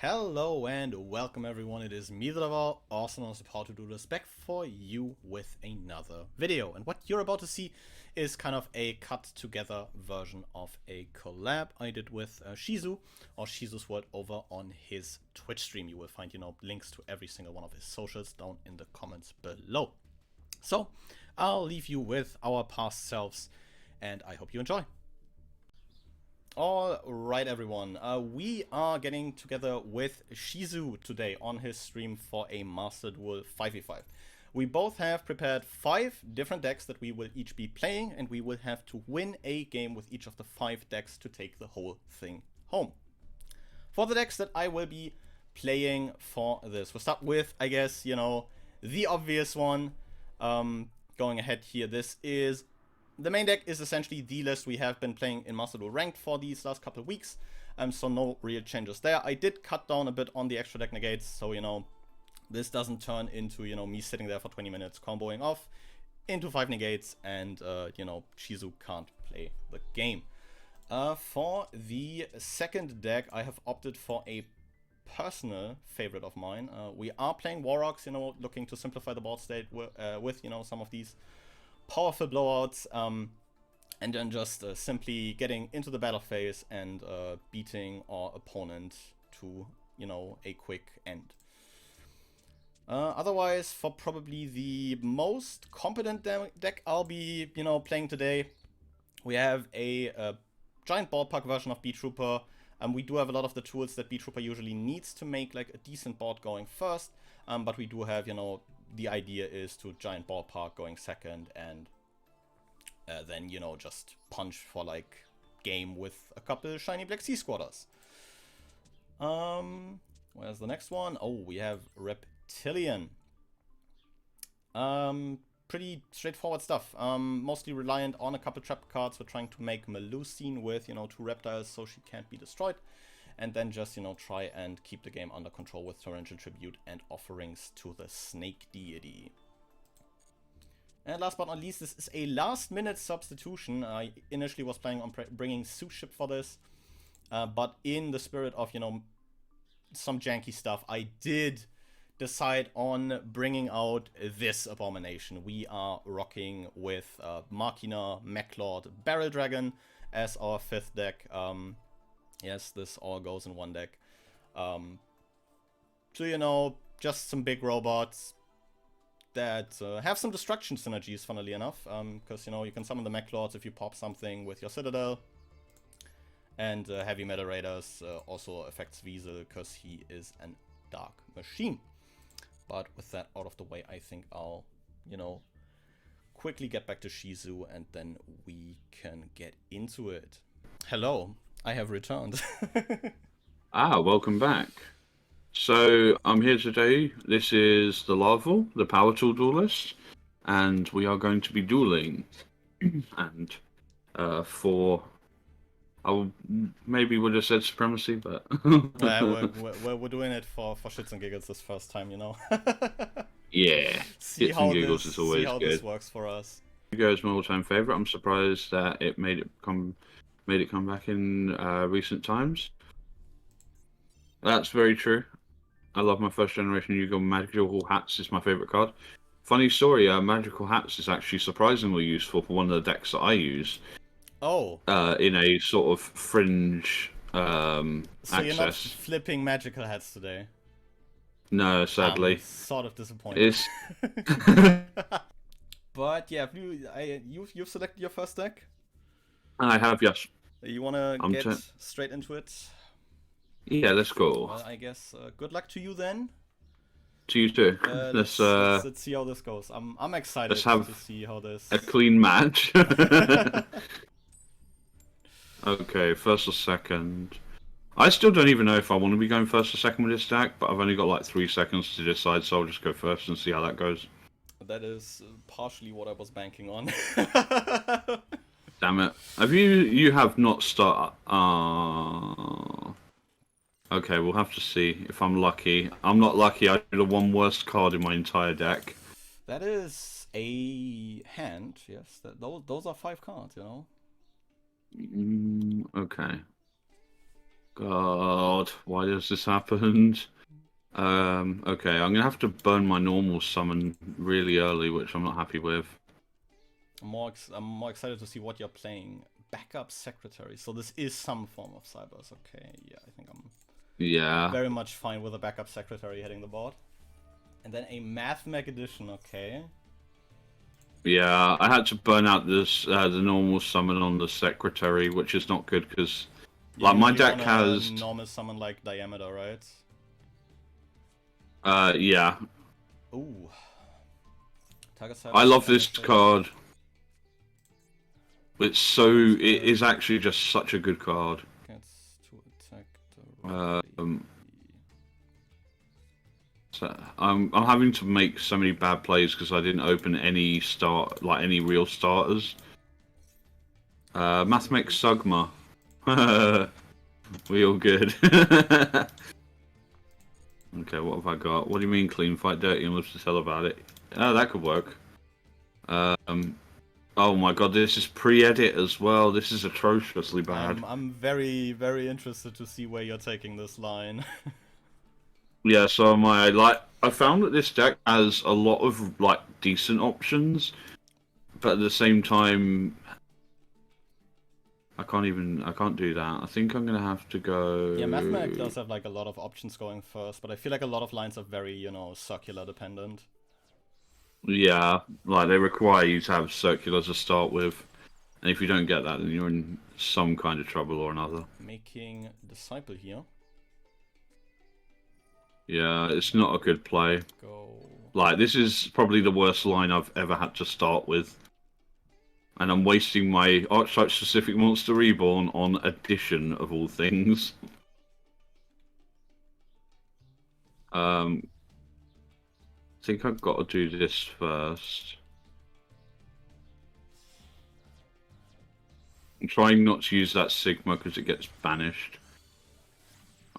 Hello and welcome everyone, it is me, the Lover, also known as How to Do This, back for you with another video. And what you're about to see is kind of a cut together version of a collab I did with Shizu, or Shizu's World, over on his Twitch stream. You will find, links to every single one of his socials down in the comments below. So, I'll leave you with our past selves, and I hope you enjoy. Alright everyone, we are getting together with Shizu today on his stream for a Master Duel 5v5. We both have prepared 5 different decks that we will each be playing, and we will have to win a game with each of the 5 decks to take the whole thing home. For the decks that I will be playing for this, we'll start with, I guess, the obvious one. Going ahead here, the main deck is essentially the list we have been playing in Master Duel Ranked for these last couple of weeks, so no real changes there. I did cut down a bit on the extra deck negates, so this doesn't turn into me sitting there for 20 minutes comboing off into 5 negates and Shizu can't play the game. For the second deck, I have opted for a personal favorite of mine. We are playing Warrocks, looking to simplify the board state with some of these powerful blowouts, and then just simply getting into the battle phase and beating our opponent to a quick end. Otherwise, for probably the most competent deck I'll be playing today, we have a giant ballpark version of B-Trooper. We do have a lot of the tools that B-Trooper usually needs to make like a decent board going first, but we do have the idea is to giant ballpark going second, and then just punch for like game with a couple shiny Black Sea Squatters. Where's the next one? Oh, we have Reptilian. Pretty straightforward stuff. Mostly reliant on a couple trap cards. We're trying to make Melusine with 2 reptiles so she can't be destroyed, and then just try and keep the game under control with Torrential Tribute and offerings to the Snake Deity. And last but not least, this is a last-minute substitution. I initially was planning on bringing Sous Ship for this, but in the spirit of some janky stuff, I did decide on bringing out this abomination. We are rocking with Machina, Mechlord, Barrel Dragon as our 5th deck. Yes, this all goes in one deck. So, just some big robots that have some destruction synergies, funnily enough, because, you can summon the Mechlords if you pop something with your Citadel. And Heavy Metal Raiders also affects Wiesel because he is an dark machine. But with that out of the way, I think I'll, quickly get back to Shizu, and then we can get into it. Hello, I have returned. Welcome back. So, I'm here today. This is the Larval, the Power Tool Duelist, and we are going to be dueling. And I maybe would have said Supremacy, but... we're doing it for shits and giggles this first time, Yeah, see shits and giggles is always good. This works for us. Hugo is my all-time favorite. I'm surprised that it made it come back in recent times. That's very true. I love my first generation Yu-Gi-Oh! Magical Hats is my favorite card. Funny story, Magical Hats is actually surprisingly useful for one of the decks that I use. Oh. In a sort of fringe so access. You're not flipping Magical Hats today? No, sadly. I'm sort of disappointed. But yeah, you've selected your first deck? I have, yes. You wanna get straight into it? Yeah, let's go. Well, I guess good luck to you then. To you too. Let's see how this goes. I'm excited to see how this. A clean match. Okay, first or second. I still don't even know if I want to be going first or second with this deck, but I've only got like 3 seconds to decide, so I'll just go first and see how that goes. That is partially what I was banking on. Damn it. You have not started... Okay, we'll have to see if I'm lucky. I'm not lucky, I drew the 1 worst card in my entire deck. That is a hand, yes. Those are 5 cards, Okay. God, why does this happen? Okay, I'm gonna have to burn my normal summon really early, which I'm not happy with. I'm more excited to see what you're playing. Backup secretary. So this is some form of cybers. Okay, yeah, I think I'm very much fine with a backup secretary hitting the board. And then a math mech edition. Okay. Yeah, I had to burn out this the normal summon on the secretary, which is not good because like my deck has normal summon like diameter, right? Yeah. Ooh. I love this card. It is actually just such a good card. Gets to attack the so I'm having to make so many bad plays because I didn't open any any real starters. Mathmech Sugma. We all good. Okay, what have I got? What do you mean clean fight dirty and lives to tell about it? Oh, that could work. Oh my god, this is pre-edit as well. This is atrociously bad. I'm very, very interested to see where you're taking this line. Yeah, so I found that this deck has a lot of like decent options, but at the same time I can't do that. I think I'm gonna have to go. Yeah, Mathmech does have like a lot of options going first, but I feel like a lot of lines are very, you know, circular dependent. Yeah, like they require you to have circular to start with, and if you don't get that, then you're in some kind of trouble or another. Making Disciple here. Yeah, it's not a good play. Go. Like, this is probably the worst line I've ever had to start with. And I'm wasting my Archetype-specific Monster Reborn on Addition, of all things. I think I've got to do this first. I'm trying not to use that Sigma because it gets banished.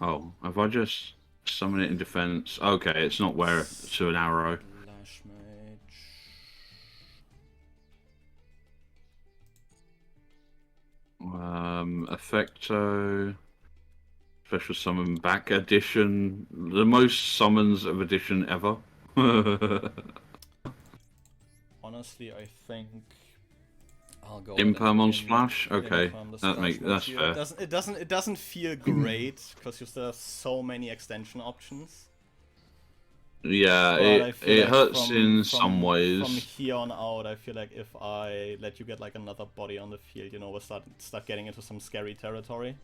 Oh, have I just summoned it in defense? Okay, it's not where to an arrow. Lash Mage. Effecto. Special summon back edition. The most summons of edition ever. Honestly, I think I'll go Imperm on Splash. Okay, that's fair. It doesn't feel great because you still have so many extension options. Yeah, it hurts in some ways. From here on out, I feel like if I let you get like another body on the field, you know, we'll start getting into some scary territory.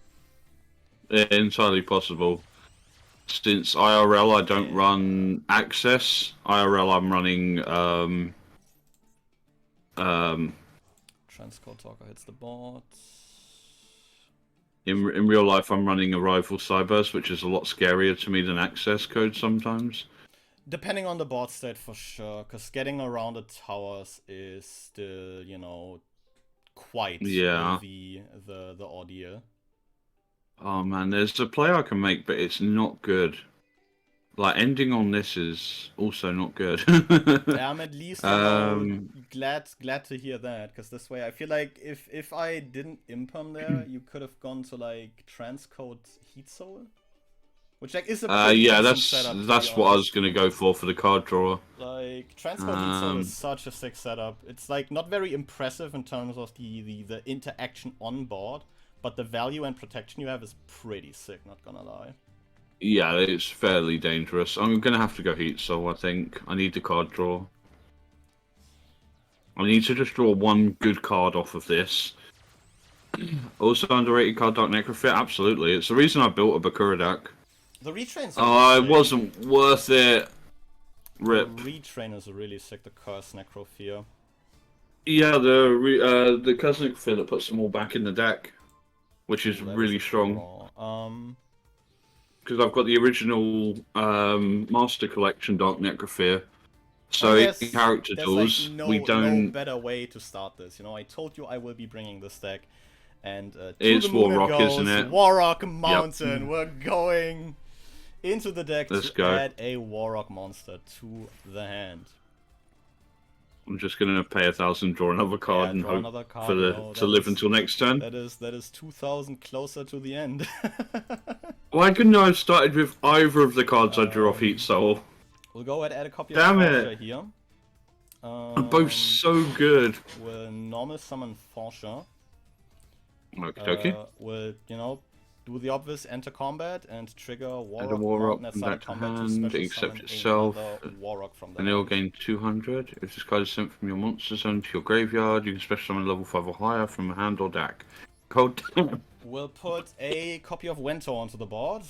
Entirely possible. Since IRL I don't run Access. IRL I'm running Transcode Talker hits the board. In real life I'm running Arrival Cyburst, which is a lot scarier to me than Access Code sometimes. Depending on the board state for sure, because getting around the towers is still, you know, quite the ordeal. Oh man, there's a play I can make, but it's not good. Like, ending on this is also not good. Yeah, I'm at least glad to hear that, because this way I feel like if I didn't imperm there, you could have gone to like Transcode Heat Soul, which like is a that's what I was gonna go for the card drawer. Like Transcode Heat Soul is such a sick setup. It's like not very impressive in terms of the interaction on board, but the value and protection you have is pretty sick, not gonna lie. Yeah, it's fairly dangerous. I'm gonna have to go Heat Soul, I think. I need the card draw. I need to just draw one good card off of this. Also underrated card, Dark Necrophyte? Absolutely. It's the reason I built a Bakura deck. The retrain's it wasn't worth it. Rip. The retrain is really sick, the Curse Necrophyte. Yeah, the Curse Necrophyte that puts them all back in the deck, which is really strong. Because I've got the original Master Collection Dark Necrophyte. So in character duels, like we don't. No better way to start this. You know, I told you I will be bringing this deck, and it's Warrock, isn't it? Warrock Mountain. Yep. We're going into the deck Let's to add a Warrock monster to the hand. I'm just gonna pay 1,000, draw another card, and draw hope another card, for to live until next turn. That is 2,000 closer to the end. Why couldn't I have started with either of the cards I drew off Heat Soul? We'll go ahead and add a copy Damn of it. Forsha here. They're both so good. We'll normal summon Forsha. Okie dokie. We'll, you know, do the obvious, enter combat, and trigger Add a Warrock Warrock Mountain at from start back of to combat to hand, special accept summon itself, another Warrock from the and it'll hand. gain 200. If this card is sent from your monster zone to your graveyard, you can special summon level 5 or higher from a hand or deck. Code. We'll put a copy of Wento onto the board,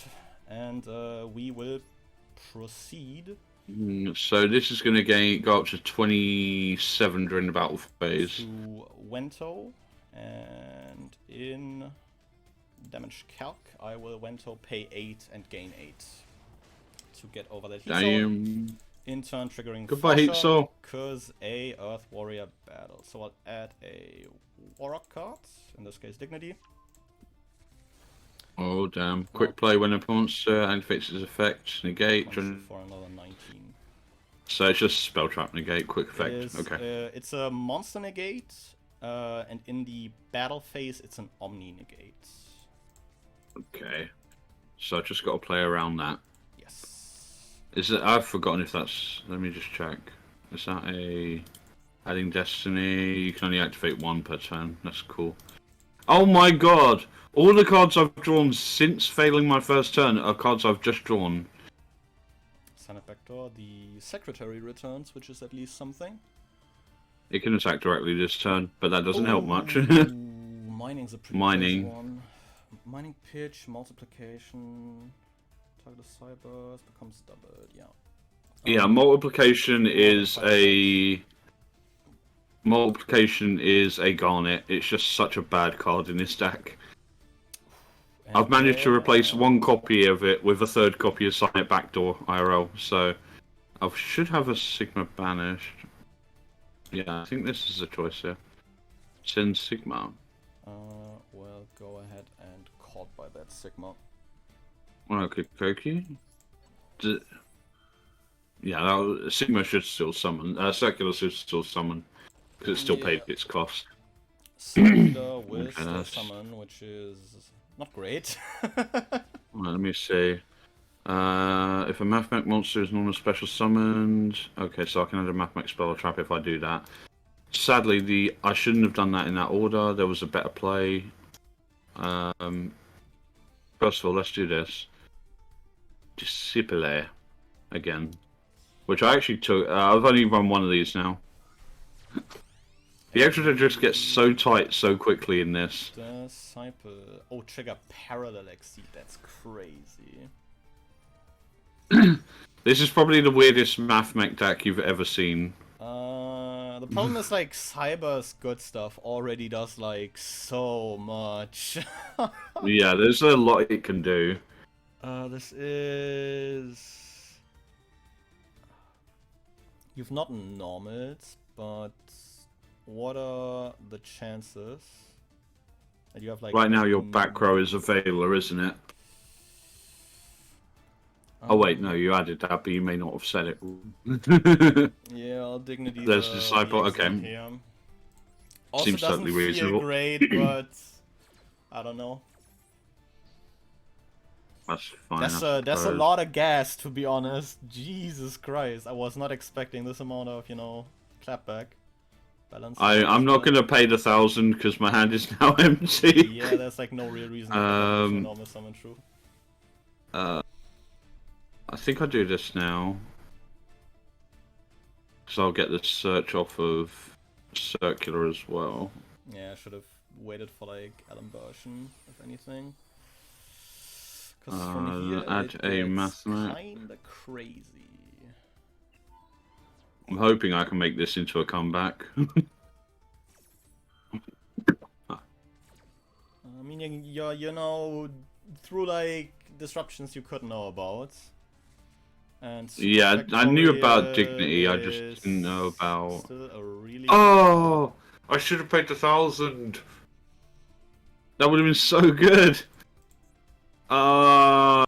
and we will proceed. So this is going to go up to 27 during the battle phase. To Wento, and in damage calc, I will Wento pay 8 and gain 8 to get over that Heat Soul. Damn. In turn, triggering Goodbye, Heat Soul. Because a Earth Warrior battle. So I'll add a Warrock card, in this case Dignity. Oh damn! Quick play when a monster activates its effect. Negate. For another 19. So it's just spell trap negate. Quick effect. Is, okay. It's a monster negate, and in the battle phase, it's an Omni negate. Okay. So I just got to play around that. Yes. Is it? I've forgotten if that's. Let me just check. Is that a adding destiny? You can only activate one per turn. That's cool. Oh my god! All the cards I've drawn since failing my first turn are cards I've just drawn. Senate Vector, the Secretary returns, which is at least something. It can attack directly this turn, but that doesn't help much. Mining's a pretty Mining. close one. Mining pitch, multiplication, target of cybers becomes doubled, yeah. Yeah, multiplication is a garnet. It's just such a bad card in this deck. And I've managed to replace one copy of it with a third copy of Signet Backdoor IRL, so I should have a Sigma banished. Yeah, I think this is a choice here. Send Sigma. Well, go ahead and caught by that Sigma. Okay, Koki. Yeah, Sigma should still summon. Circular should still summon, because it still paid its cost. Circular will Okay, still that's- summon, which is not great. Right, let me see. If a Mathmech monster is normally special summoned, okay, so I can add a Mathmech spell or trap if I do that. Sadly, I shouldn't have done that in that order. There was a better play. First of all, let's do this. Discipile again, which I actually took. I've only run one of these now. The extra just gets so tight so quickly in this. Disciple. Oh, trigger Parallel Exceed. That's crazy. This is probably the weirdest Mathmech deck you've ever seen. The problem is, like, Cyber's good stuff already does, like, so much. Yeah, there's a lot it can do. This is... You've not normals, but what are the chances that you have, like... Right now your back row is a Veiler, isn't it? Oh wait, no, you added that, but you may not have said it. Yeah, I'll Dignity There's Disciple, the okay. here. Also Seems doesn't totally feel reasonable. great, but... I don't know. That's fine. That's a lot of gas, to be honest. Jesus Christ, I was not expecting this amount of, you know, clapback. Balance. I'm not gonna pay the 1,000 because my hand is now empty. Yeah, there's like no real reason to for normal summon true. I think I'll do this now. Because I'll get the search off of Circular as well. Yeah, I should have waited for like Alan Bershon, if anything. Because from here add it a gets Mathmech. kinda crazy. I'm hoping I can make this into a comeback. I mean, you're, you know, through like disruptions you couldn't know about. And Yeah, I knew about Dignity, I is just didn't know about... still a really Oh! I should have paid the 1,000! That would have been so good! Hold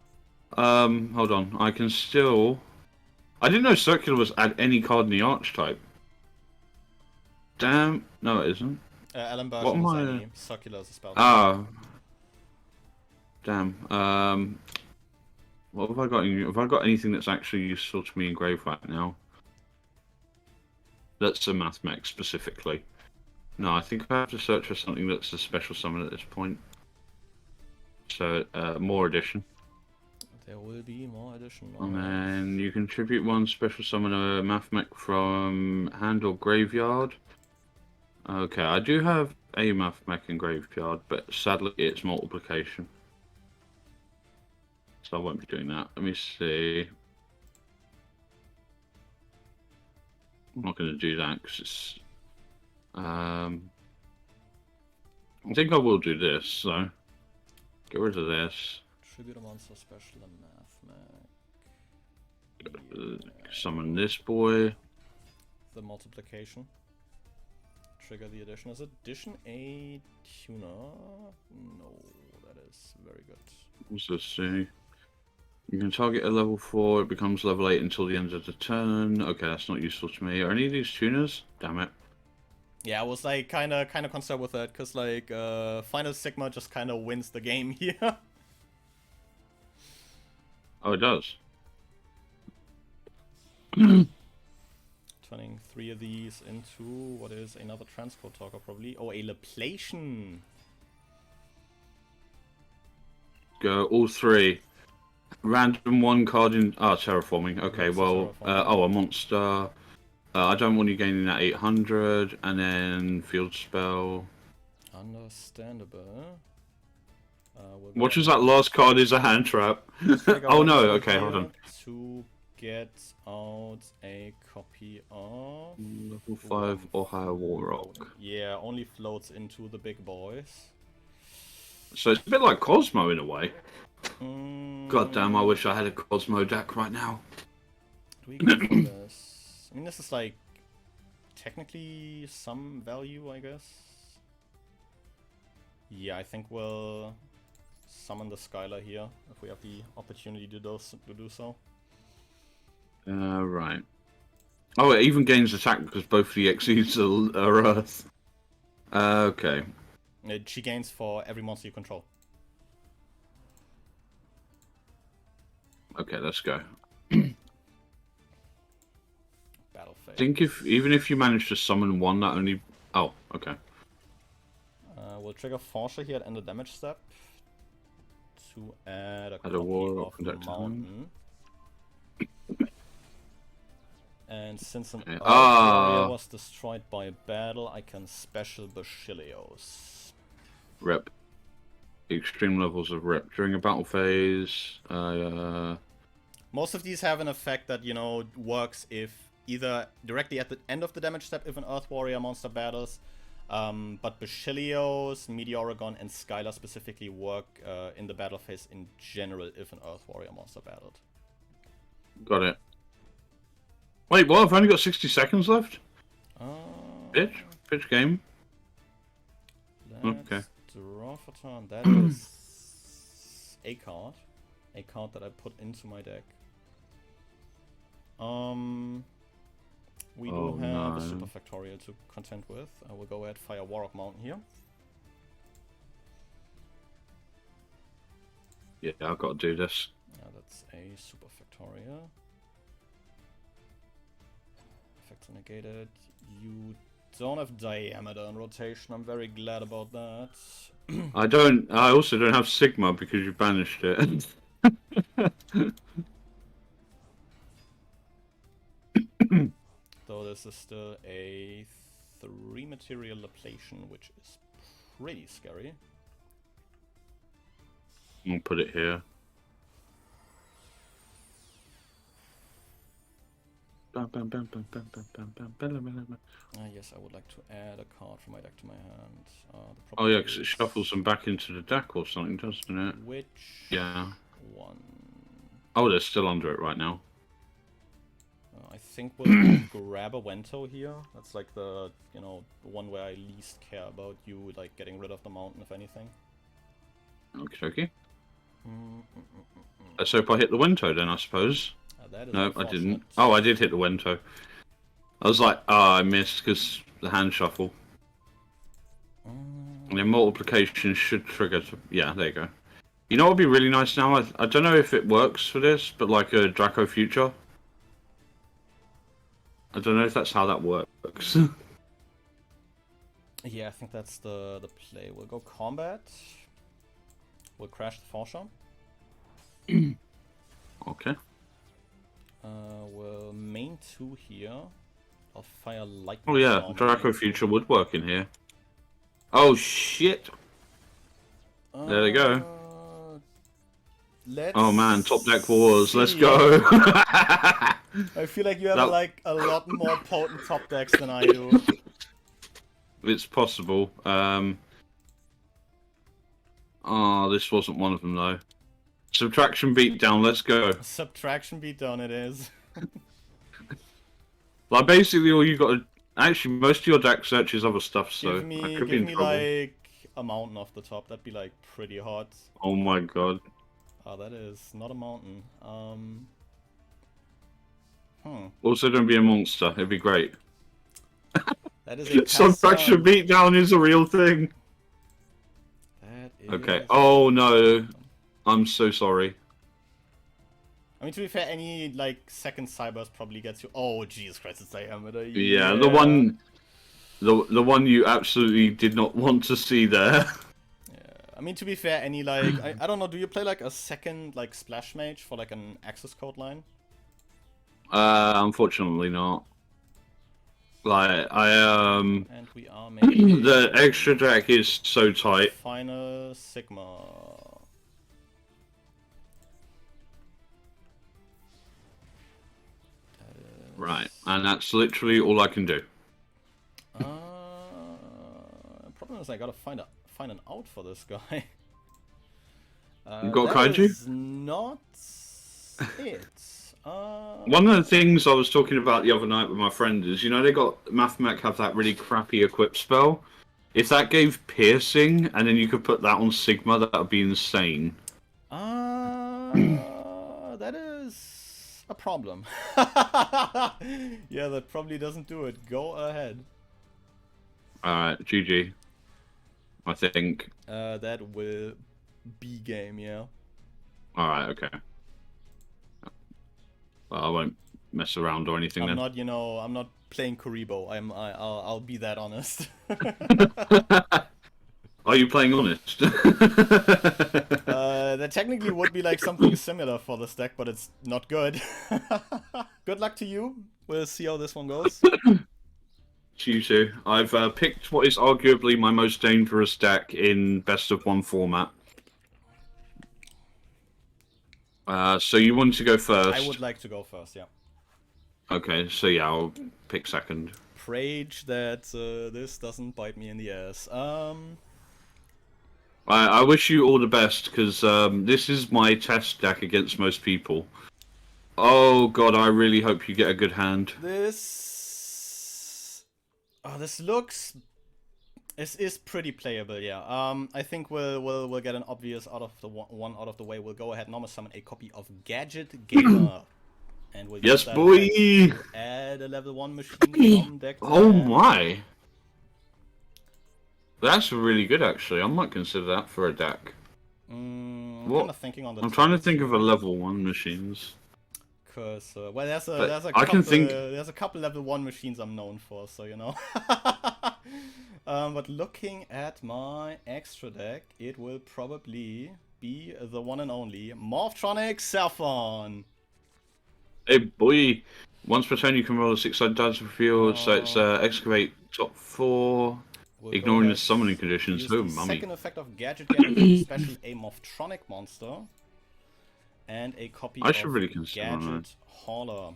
on, I can still... I didn't know Circular was add any card in the Archetype. Damn. No, it isn't. Alan What am is I? any. Circular is a spell. Ah. Damn. What have I got? Have I got anything that's actually useful to me in Grave right now? That's a math mech specifically. No, I think I have to search for something that's a special summon at this point. So, more addition. There will be more addition. And then you contribute one special summon a math mech from hand or graveyard. Okay, I do have a math mech in graveyard, but sadly it's multiplication. So I won't be doing that. Let me see. I'm not going to do that because it's. I think I will do this. So get rid of this. Tribute a monster special and math mech. Summon this boy. The multiplication. Trigger the addition. Is addition a tuner? No, that is very good. What's this see? You can target a level 4, it becomes level 8 until the end of the turn. Okay, that's not useful to me. Are any of these tuners? Damn it. Yeah, I was like kind of concerned with that, because like Final Sigma just kind of wins the game here. Oh, it does. Turning 3 of these into what is another transport talker probably. Oh, a Laplation. Go all 3. Random 1 card in. Oh, terraforming. Okay, well. Oh, a monster. I don't want you gaining that 800. And then field spell. Understandable. What was that last card? Is a hand trap. Oh no, okay, hold on. To get out a copy of Level 5 or higher Warrock. Yeah, only floats into the big boys. So it's a bit like Cosmo in a way. Mm. God damn, I wish I had a Cosmo deck right now. Do we go for this? I mean, this is like technically some value, I guess. Yeah, I think we'll summon the Skylar here if we have the opportunity to do so. Right. Oh, it even gains attack because both the Xyz are Earth. Okay. She gains for every monster you control. Okay, let's go. Battle phase. I think even if you manage to summon one, that only. Oh, okay. We'll trigger Forsha here at end of damage step to add a copy Warlock of Mountain. And since an Earth Warrior was destroyed by a battle, I can special Bashilios. Rep. Extreme levels of rep during a battle phase. Most of these have an effect that, you know, works if either directly at the end of the damage step if an Earth Warrior monster battles, but Bashilios, Meteoragon, and Skylar specifically work in the battle phase in general if an Earth Warrior monster battled. Got it. Wait, what? I've only got 60 seconds left? Bitch game. Let's okay. Draw for turn. That is a card. A card that I put into my deck. We do have a Super Factorial to contend with. I will go ahead fire Warrock Mountain here. Yeah, I've got to do this. That's a Super Factorial. Effects are negated. You don't have Diameter in rotation. I'm very glad about that. I also don't have Sigma because you banished it. Though this is still a 3 material Laplation, which is pretty scary. I'll put it here. Yes, I would like to add a card from my deck to my hand. Oh yeah, because it shuffles them back into the deck or something, doesn't it? Which one? Oh, they're still under it right now. I think we'll grab a Wento here. That's like the, you know, the one where I least care about you, like getting rid of the mountain, if anything. Okay. So if I hit the Wento then, I suppose. That is no, I didn't. Oh, I did hit the Wento. I was like, I missed because the hand shuffle. And then multiplication should trigger. Yeah, there you go. You know what would be really nice now? I don't know if it works for this, but like a Draco Future. I don't know if that's how that works. Yeah, I think that's the play. We'll go combat. We'll crash the Forshaw. Okay. We'll main 2 here. I'll fire lightning. Oh yeah, storm Draco into- Future would work in here. Oh shit! There they go. Let's Oh man, top deck wars. Let's see. go. I feel like you have like a lot more potent top decks than I do. It's possible. Oh, this wasn't one of them though. Subtraction beatdown. Let's go. Subtraction beatdown it is. Like basically, all you got to actually most of your deck searches other stuff. So give me, I could be in trouble. like a mountain off the top. That'd be like pretty hot. Oh my god. Oh, that is not a mountain. Also, don't be a monster. It'd be great. That is a Subtraction beatdown is a real thing. That is Okay. Oh no. I'm so sorry. I mean, to be fair, any like second Cyberse probably gets you. Oh, Jesus Christ, it's diameter. Yeah, the one you absolutely did not want to see there. Yeah, I mean, to be fair, any like I don't know. Do you play like a second like splash mage for like an access code line? Unfortunately not. Like And we are making the extra deck is so tight. final Sigma. Right, and that's literally all I can do. Problem is I gotta find an out for this guy. You got that Kaiju? is not it. One of the things I was talking about the other night with my friend is, you know, they got Mathmech have that really crappy equip spell. If that gave piercing and then you could put that on Sigma, that would be insane. That is a problem. Yeah, that probably doesn't do it. Go ahead. Alright, GG. I think. That will be game, yeah. Alright, okay. Well, I won't mess around or anything then. I'm not playing Kuribo. I'll be that honest. Are you playing honest? That technically would be like something similar for this deck, but it's not good. Good luck to you. We'll see how this one goes. Shizu. I've picked what is arguably my most dangerous deck in best of one format. So you want to go first? I would like to go first, yeah. Okay, so yeah, I'll pick second. Prage that this doesn't bite me in the ass. I wish you all the best, because this is my test deck against most people. Oh god, I really hope you get a good hand. This looks... This is pretty playable, yeah. I think we'll get an obvious one out of the way. We'll go ahead and normal summon a copy of Gadget Gamer. And we'll Yes, use that boy! to add a level 1 machine from deck to Oh hand. my! That's really good, actually. I might consider that for a deck. I'm What? kind of thinking on the I'm trying to terms think of here. a level 1 machines. Cause well, there's a I couple can think- there's a couple level 1 machines I'm known for, so you know. But looking at my extra deck, it will probably be the one and only Morphtronic Cephon. Hey boy! Once per turn you can roll a 6-sided dice for field, so it's excavate top 4, We'll go ignoring the ahead, summoning conditions. use Oh, the mummy. second effect of Gadget Gamer, especially a Morphtronic monster, and a copy I should of really consider that. Gadget Hauler.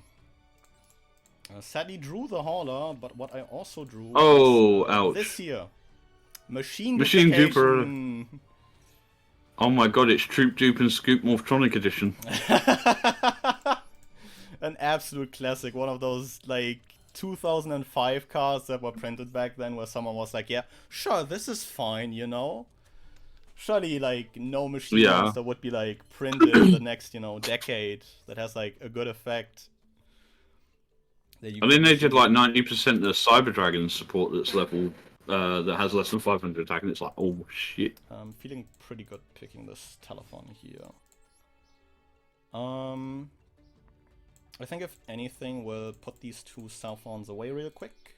Sadly drew the Hauler, but what I also drew Oh, was, ouch. this here. Machine Machine Duplication. Oh my god, it's Troop Dupe and Scoop Morphtronic edition. An absolute classic, one of those like 2005 cards that were printed back then where someone was like, yeah, sure, this is fine, you know? Surely, like, no machine monster would be, like, printed the next, you know, decade that has, like, a good effect. I think they did like 90% of the Cyber Dragon support that's level that has less than 500 attack, and it's like, oh shit. I'm feeling pretty good picking this telephone here. I think if anything, we'll put these two cell phones away real quick.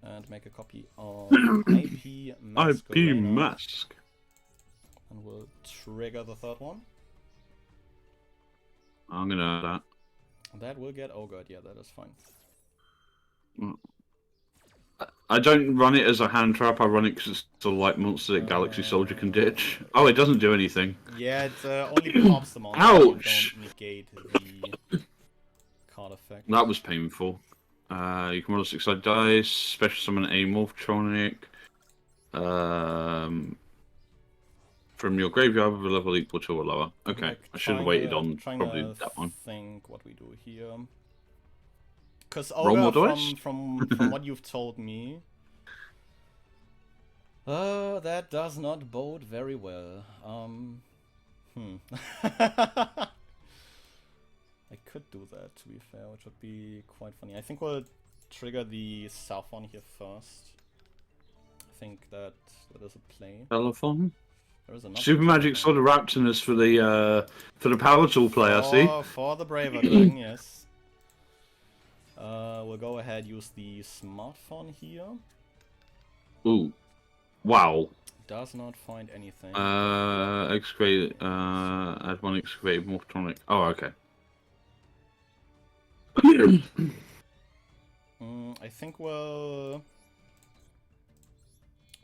And make a copy of IP Mask. IP Mask. And we'll trigger the third one. I'm gonna add that. That will get ogred, yeah, that is fine. I don't run it as a hand trap, I run it because it's the light monster that Galaxy Soldier can ditch. Oh, it doesn't do anything. Yeah, it only pops the monster. Ouch! You don't negate the card effect. That was painful. You can roll a 6-sided dice, special summon a Morphtronic. From your graveyard with a level equal to or lower. Okay, Like, I should have waited on probably that one. Think what we do here. Because from what you've told me, that does not bode very well. I could do that, to be fair, which would be quite funny. I think we'll trigger the south one here first. I think that is a play. Telephone? Super Magic Sword of Raptinus for the Power Tool play, I see. For the Braver Dragon, yes. We'll go ahead, use the smartphone here. Ooh. Wow. Does not find anything. Excavate, add one excavated Morphtronic. Oh, okay. I think we'll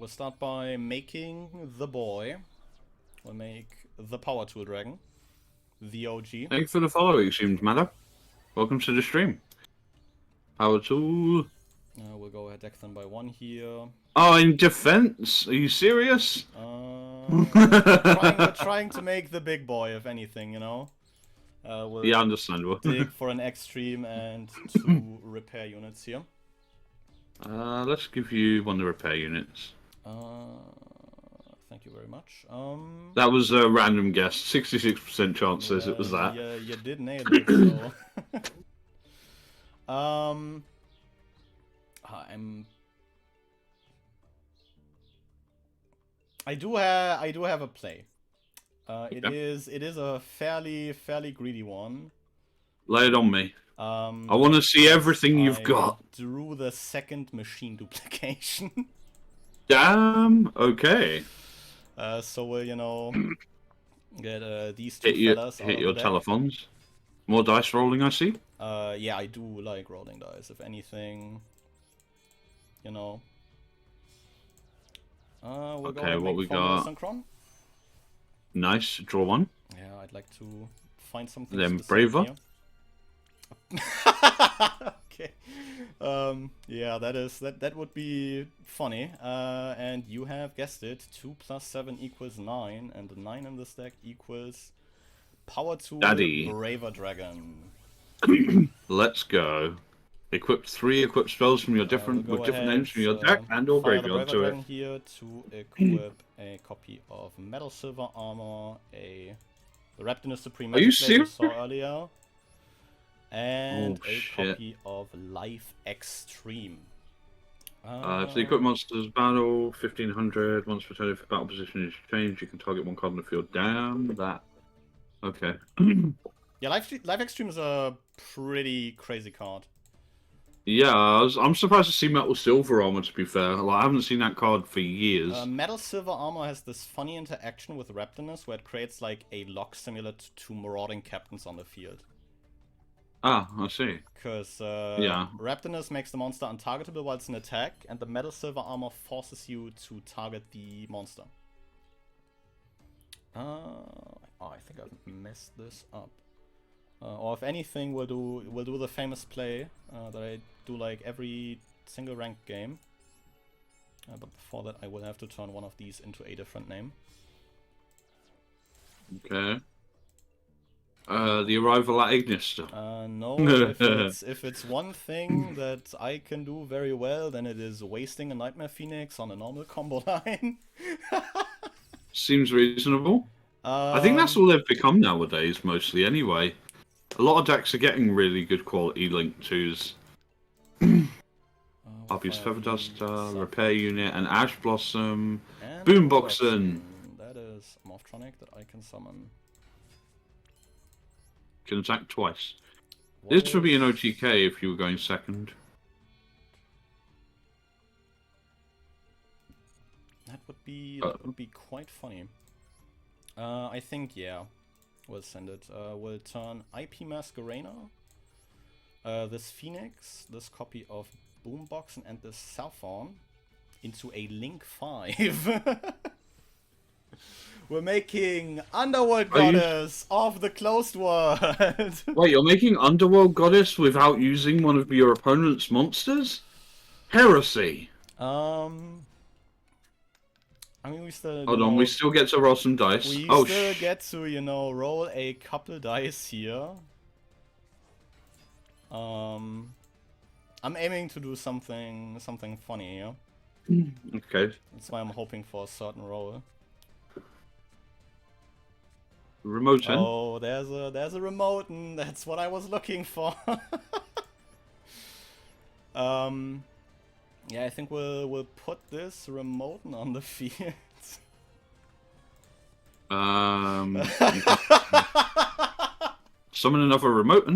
start by making the boy. We'll make the Power Tool Dragon. The OG. Thank you for the follow, Exhumed Matter. Welcome to the stream. Power Tool. We'll go ahead deck them by one here. Oh, in defense? Are you serious? We're trying to make the big boy, if anything, you know? We'll yeah, understandable. dig for an extreme and 2 repair units here. Let's give you one of the repair units. Thank you very much. That was a random guess. 66% chance says it was that. Yeah, you did nail it. So. I do have a play. It is a fairly greedy one. Lay it on me. I want to see everything you've got. Drew the second machine duplication. Damn. Okay. So we'll, you know, get these two fellas hit your telephones. More dice rolling, I see. Yeah, I do like rolling dice. If anything, you know. We'll go ahead what we Formula got? Synchron. Nice. Draw one. Yeah, I'd like to find something. Then Braver. Okay. Yeah, that would be funny. And you have guessed it. 2 + 7 = 9, and the 9 in this deck equals Power Tool Braver Dragon. Let's go. Equip 3 equip spells from your different names from your deck and or graveyard to it. Here to equip a copy of Metal Silver Armor, the Raptinus Supreme Magic Blade we saw earlier, and a copy of Life Extreme. If the equip monster's battle, 1500, once per turn if battle position is changed, you can target one card on the field. Damn that. Okay. Yeah, Life Extreme is a pretty crazy card. Yeah, I'm surprised to see Metal Silver Armor, to be fair. Like, I haven't seen that card for years. Metal Silver Armor has this funny interaction with Raptinus where it creates like a lock similar to marauding captains on the field. Ah, I see. Because yeah. Raptinus makes the monster untargetable while it's in attack, and the Metal Silver Armor forces you to target the monster. I think I've messed this up. Or if anything, we'll do the famous play that I do like every single ranked game. But before that, I will have to turn one of these into a different name. Okay. The arrival at Ignister. No, if it's one thing that I can do very well, then it is wasting a Nightmare Phoenix on a normal combo line. Seems reasonable. I think that's all they've become nowadays, mostly, anyway. A lot of decks are getting really good quality Link 2s. Obvious Feather Duster, Repair Unit, and Ash Blossom, and Boomboxen. That is a Morphtronic that I can summon. Can attack twice. What This would be an OTK if you were going second. That would be quite funny. I think, yeah, we'll send it. We'll turn IP Masquerena, this Phoenix, this copy of Boomboxen, and this Saffron into a Link 5. We're making Underworld Goddess of the Closed World. Wait, you're making Underworld Goddess without using one of your opponent's monsters? Heresy. I mean, we still. Hold on, we still get to roll some dice. We still get to, you know, roll a couple dice here. I'm aiming to do something funny here. Okay. That's why I'm hoping for a certain roll. Remote in. Oh, there's a remote, and that's what I was looking for. Yeah, I think we'll put this remote on the field. Summon another remote.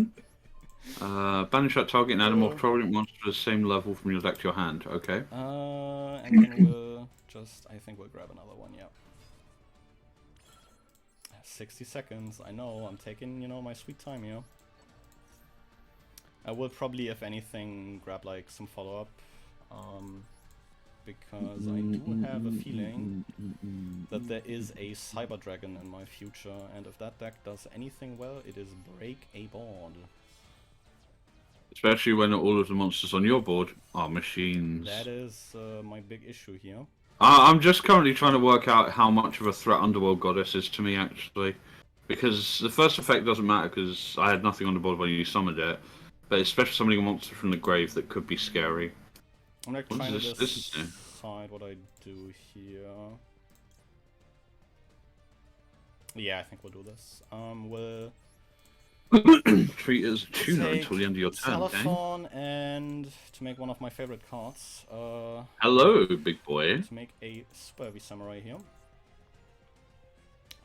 Banish that target and add a more prominent monster to the same level from your deck to your hand. Okay. And then we'll just, I think we'll grab another one, yeah. 60 seconds, I know, I'm taking, you know, my sweet time here. I will probably, if anything, grab like some follow-up. Because I do have a feeling that there is a Cyber Dragon in my future, and if that deck does anything well, it is break a board. Especially when all of the monsters on your board are machines. That is my big issue here. I'm just currently trying to work out how much of a threat Underworld Goddess is to me, actually. Because the first effect doesn't matter, because I had nothing on the board when you summoned it. But especially summoning a monster from the grave that could be scary. I'm like trying to decide what I do here. Yeah, I think we'll do this. We'll treat it as a tuner until the end of your turn. Telephone and to make one of my favorite cards. Hello, big boy. To make a Super Heavy Samurai here.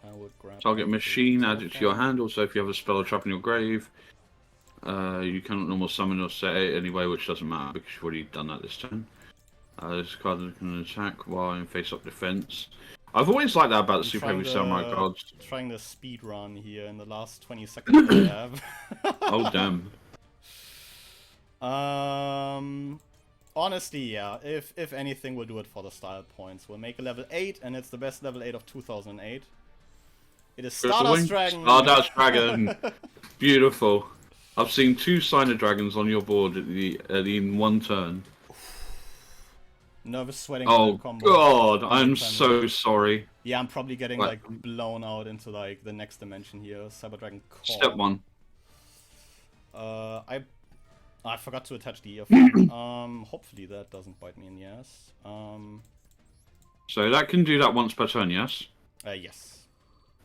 I would grab target machine, add it to your hand. Also, if you have a spell or trap in your grave, you cannot normal summon or set it anyway, which doesn't matter because you've already done that this turn. This card can attack while in face-up defense. I've always liked that about the Super Heavy Samurai cards. Trying the speed run here in the last 20 seconds I have. Oh damn. Honestly, yeah. If anything, we'll do it for the style points. We'll make a level 8, and it's the best level 8 of 2008. It is Stardust Dragon. Stardust Dragon. Beautiful. I've seen 2 Signer Dragons on your board in one turn. Nervous sweating. Oh combo. god, I'm so sorry. Yeah, I'm probably getting like blown out into like the next dimension here. Cyber Dragon Core. Step 1. I forgot to attach the earphone. Hopefully that doesn't bite me in the ass. So that can do that once per turn, yes? Yes.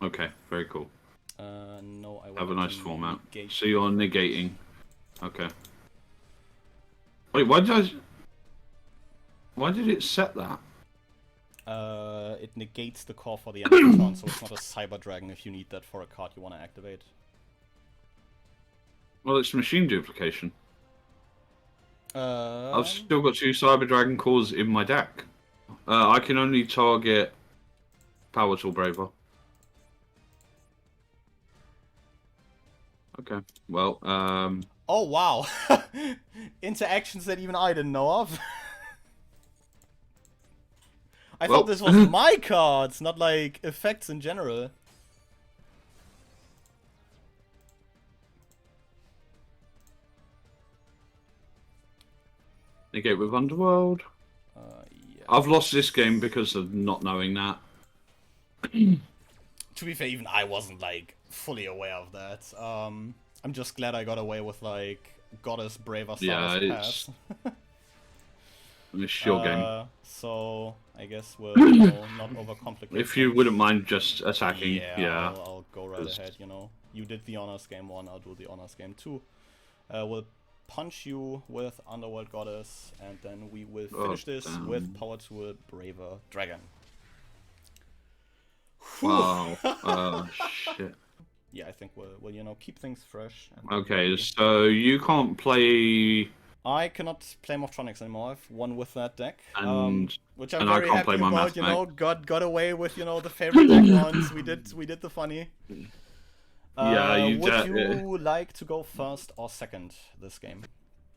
Okay, very cool. No, I have a nice format. Negate. So you're negating. Okay. Wait, why did it set that? It negates the core for the end of the turn, so it's not a Cyber Dragon if you need that for a card you want to activate. Well, it's machine duplication. I've Um, still got 2 Cyber Dragon cores in my deck. I can only target Power Tool Braver. Okay, well, Oh wow! Interactions that even I didn't know of. I thought this was my cards, not like effects in general. negate with Underworld. Yeah. I've lost this game because of not knowing that. To be fair, even I wasn't like fully aware of that. I'm just glad I got away with like Goddess Braver Pass. It's your game. So I guess we'll not overcomplicate. If you wouldn't mind just attacking, yeah. I'll go right ahead, you know. You did the Honors Game 1, I'll do the Honors Game 2. We'll punch you with Underworld Goddess, and then we will finish this with Power Tool Braver Dragon. Wow. Shit. Yeah, I think we'll you know, keep things fresh. And Okay, so you can't play... I cannot play Morphtronics anymore. I've won with that deck, which I'm and very I can't happy play my about. math You know, got away with, you know, the favorite deck ones. We did the funny. Yeah, would you like to go first or second this game?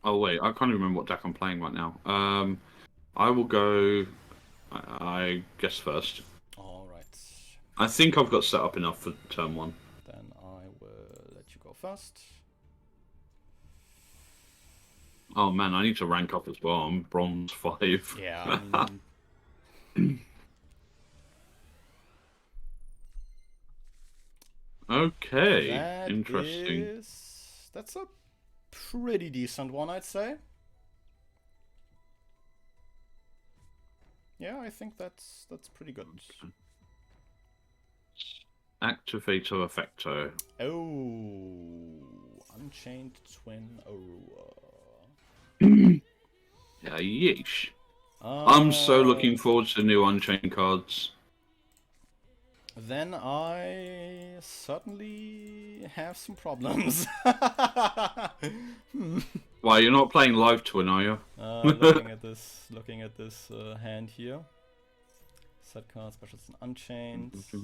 Oh wait, I can't even remember what deck I'm playing right now. I will go, I guess first. All right. I think I've got set up enough for turn 1. Then I will let you go first. Oh man, I need to rank up as well. I'm bronze 5. Yeah. I mean... Okay. Interesting. That's a pretty decent one, I'd say. Yeah, I think that's pretty good. Activator Effecto. Oh, Unchained Twin Aurora. Yeah, yeesh. I'm so looking forward to new Unchained cards. Then I certainly have some problems. Why, you're not playing Live Twin, are you? Looking at this hand here. Set card, specials and Unchained. Still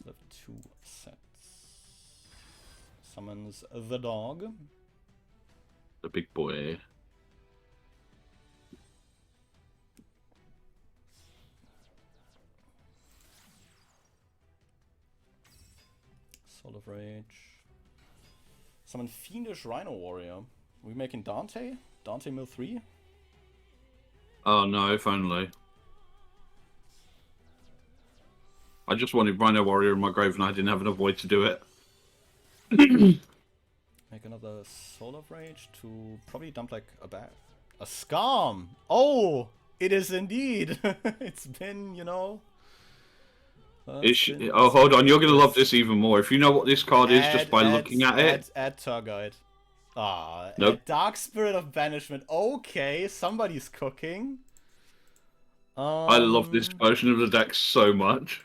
have 2 sets. Summons the dog. The big boy. Soul of Rage. Summon Fiendish Rhino Warrior. Are we making Dante? Dante Mill 3? Oh no, if only. I just wanted Rhino Warrior in my grave and I didn't have enough way to do it. Make another Soul of Rage to probably dump like a Scam! Oh! It is indeed! It's been, you know... Oh, hold on, you're gonna love this even more. If you know what this card is just by looking at it. Add Tour Guide. Ah, nope. Dark Spirit of Banishment. Okay, somebody's cooking. I love this version of the deck so much.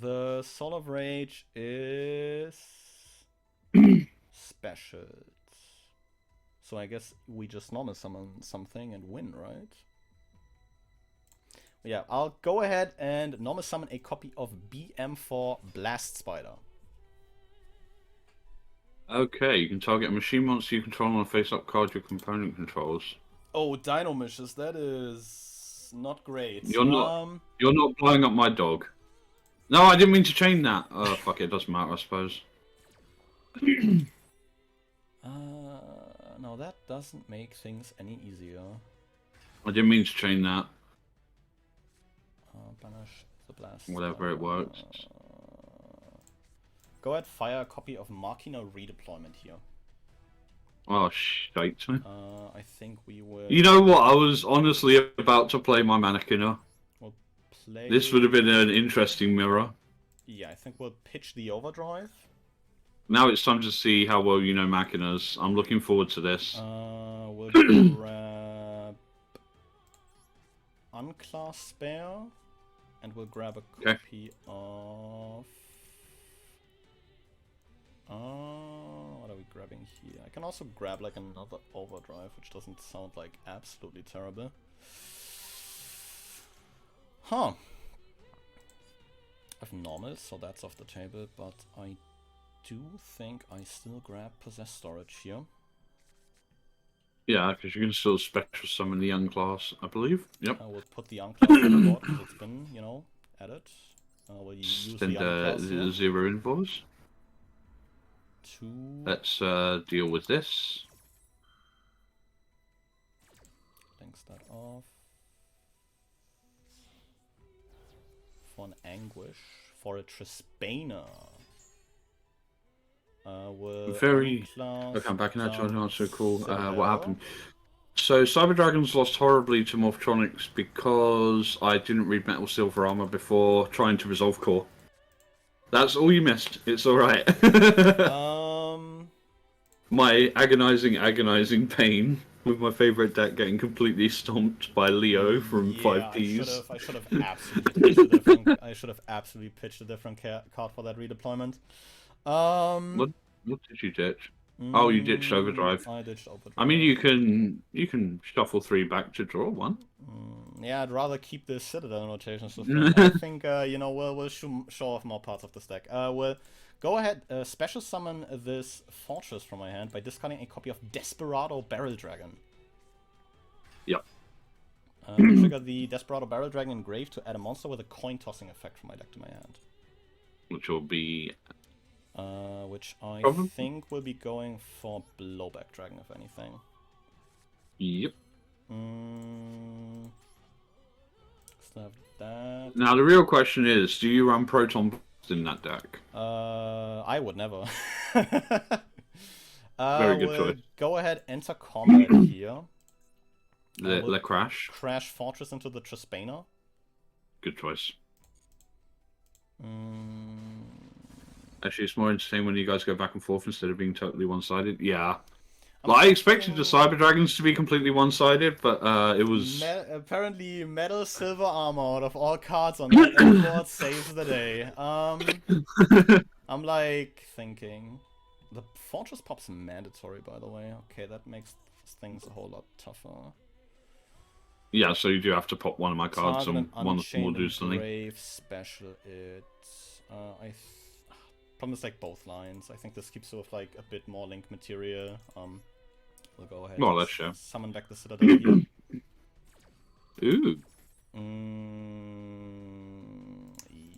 The Soul of Rage is special. So I guess we just normal summon something and win, right? Yeah, I'll go ahead and normal summon a copy of BM4 Blast Spider. Okay, you can target a machine monster you control on a face-up card your component controls. Oh, Dino Mishes, that is not great. You're not blowing up my dog. No, I didn't mean to chain that. Oh, fuck it, it doesn't matter, I suppose. No, that doesn't make things any easier. I didn't mean to chain that. Banish the blast. Whatever, it works. Go ahead, fire a copy of Machina Redeployment here. Oh, shite. I think we will... You know what? I was honestly about to play my Mannequiner. We'll play... This would have been an interesting mirror. Yeah, I think we'll pitch the Overdrive. Now it's time to see how well you know Machiners. I'm looking forward to this. We'll grab... Unclass Spare. And we'll grab a copy of... what are we grabbing here? I can also grab like another Overdrive, which doesn't sound like absolutely terrible. Huh. I have normals, so that's off the table, but I do think I still grab Possess Storage here. Yeah, because you can still Spectral Summon the Unclass, I believe. Yep. I will put the Unclass on the board, because it's been, you know, added. Will you use Send the Unclass 0 invoice. Let's deal with this. Links that off. For an Anguish. For a Trisbana. Okay, I'm back in that. Not so cool. What happened? So Cyber Dragons lost horribly to Morphtronics because I didn't read Metal Silver Armor before trying to resolve core. That's all you missed. It's all right. My agonizing pain with my favorite deck getting completely stomped by Leo from yeah, 5Ps. I should have absolutely pitched a different. I should have absolutely pitched a different card for that redeployment. What did you ditch? Oh, you ditched Overdrive. I ditched Overdrive. I mean, you can shuffle 3 back to draw 1. Yeah, I'd rather keep this Citadel rotation system. I think you know we'll show off more parts of this deck. We'll go ahead, special summon this fortress from my hand by discarding a copy of Desperado Barrel Dragon. Yep. Trigger the Desperado Barrel Dragon in grave to add a monster with a coin tossing effect from my deck to my hand. Which will be. Which I think will be going for Blowback Dragon, if anything. Yep. Still have that. Now the real question is, do you run Proton in that deck? I would never. Very good choice. Go ahead, enter combat here. The crash. Crash Fortress into the Trispaner. Good choice. Actually, it's more entertaining when you guys go back and forth instead of being totally one-sided. Yeah. Like, I expected the Cyber Dragons to be completely one-sided, but it was... apparently, Metal Silver Armor out of all cards on that board saves the day. I'm like thinking... The Fortress Pop's mandatory, by the way. Okay, that makes things a whole lot tougher. Yeah, so you do have to pop one of my cards and one of them will do something. Brave special it. Problem is like both lines. I think this keeps sort of like a bit more link material. We'll go ahead. Well, let's show. Summon back the Citadel here. Ooh.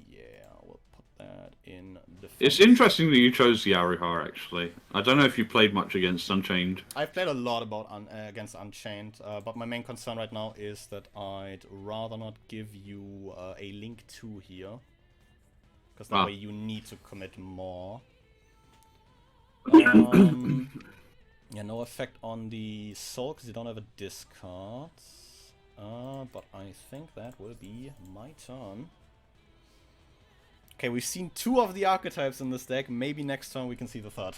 Yeah, we'll put that in defense. It's interesting that you chose the Arihar, actually. I don't know if you played much against Unchained. I've played a lot against Unchained, but my main concern right now is that I'd rather not give you a Link 2 here. Because that way you need to commit more. Yeah, no effect on the soul because you don't have a discard. But I think that will be my turn. Okay, we've seen 2 of the archetypes in this deck. Maybe next turn we can see the 3rd.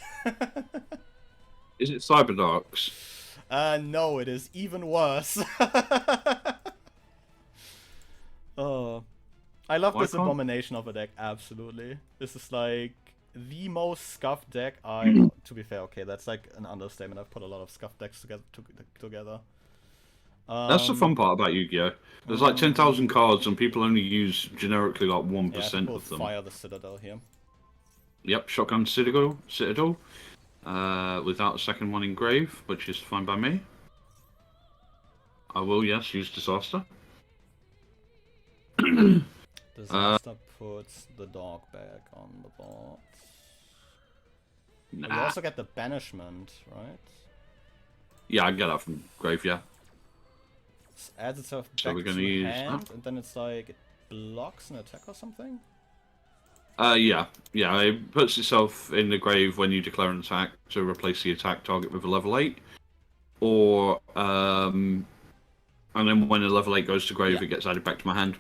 Is it Cyberdarks? No, it is even worse. Oh. I love this abomination of a deck, absolutely. This is like the most scuffed deck to be fair, okay, that's like an understatement. I've put a lot of scuffed decks together. That's the fun part about Yu-Gi-Oh! There's like 10,000 cards and people only use generically like 1% of them. Fire the Citadel here. Yep, Shotgun Citadel. Without a second one in grave, which is fine by me. I will, yes, use Disaster. Disaster puts the dog back on the board. Nah. You also get the banishment, right? Yeah, I get that from grave, yeah. It adds itself back to hand, and then it's like it blocks an attack or something? Yeah. It puts itself in the grave when you declare an attack to replace the attack target with a level 8. Or, and then when a level 8 goes to grave, it gets added back to my hand.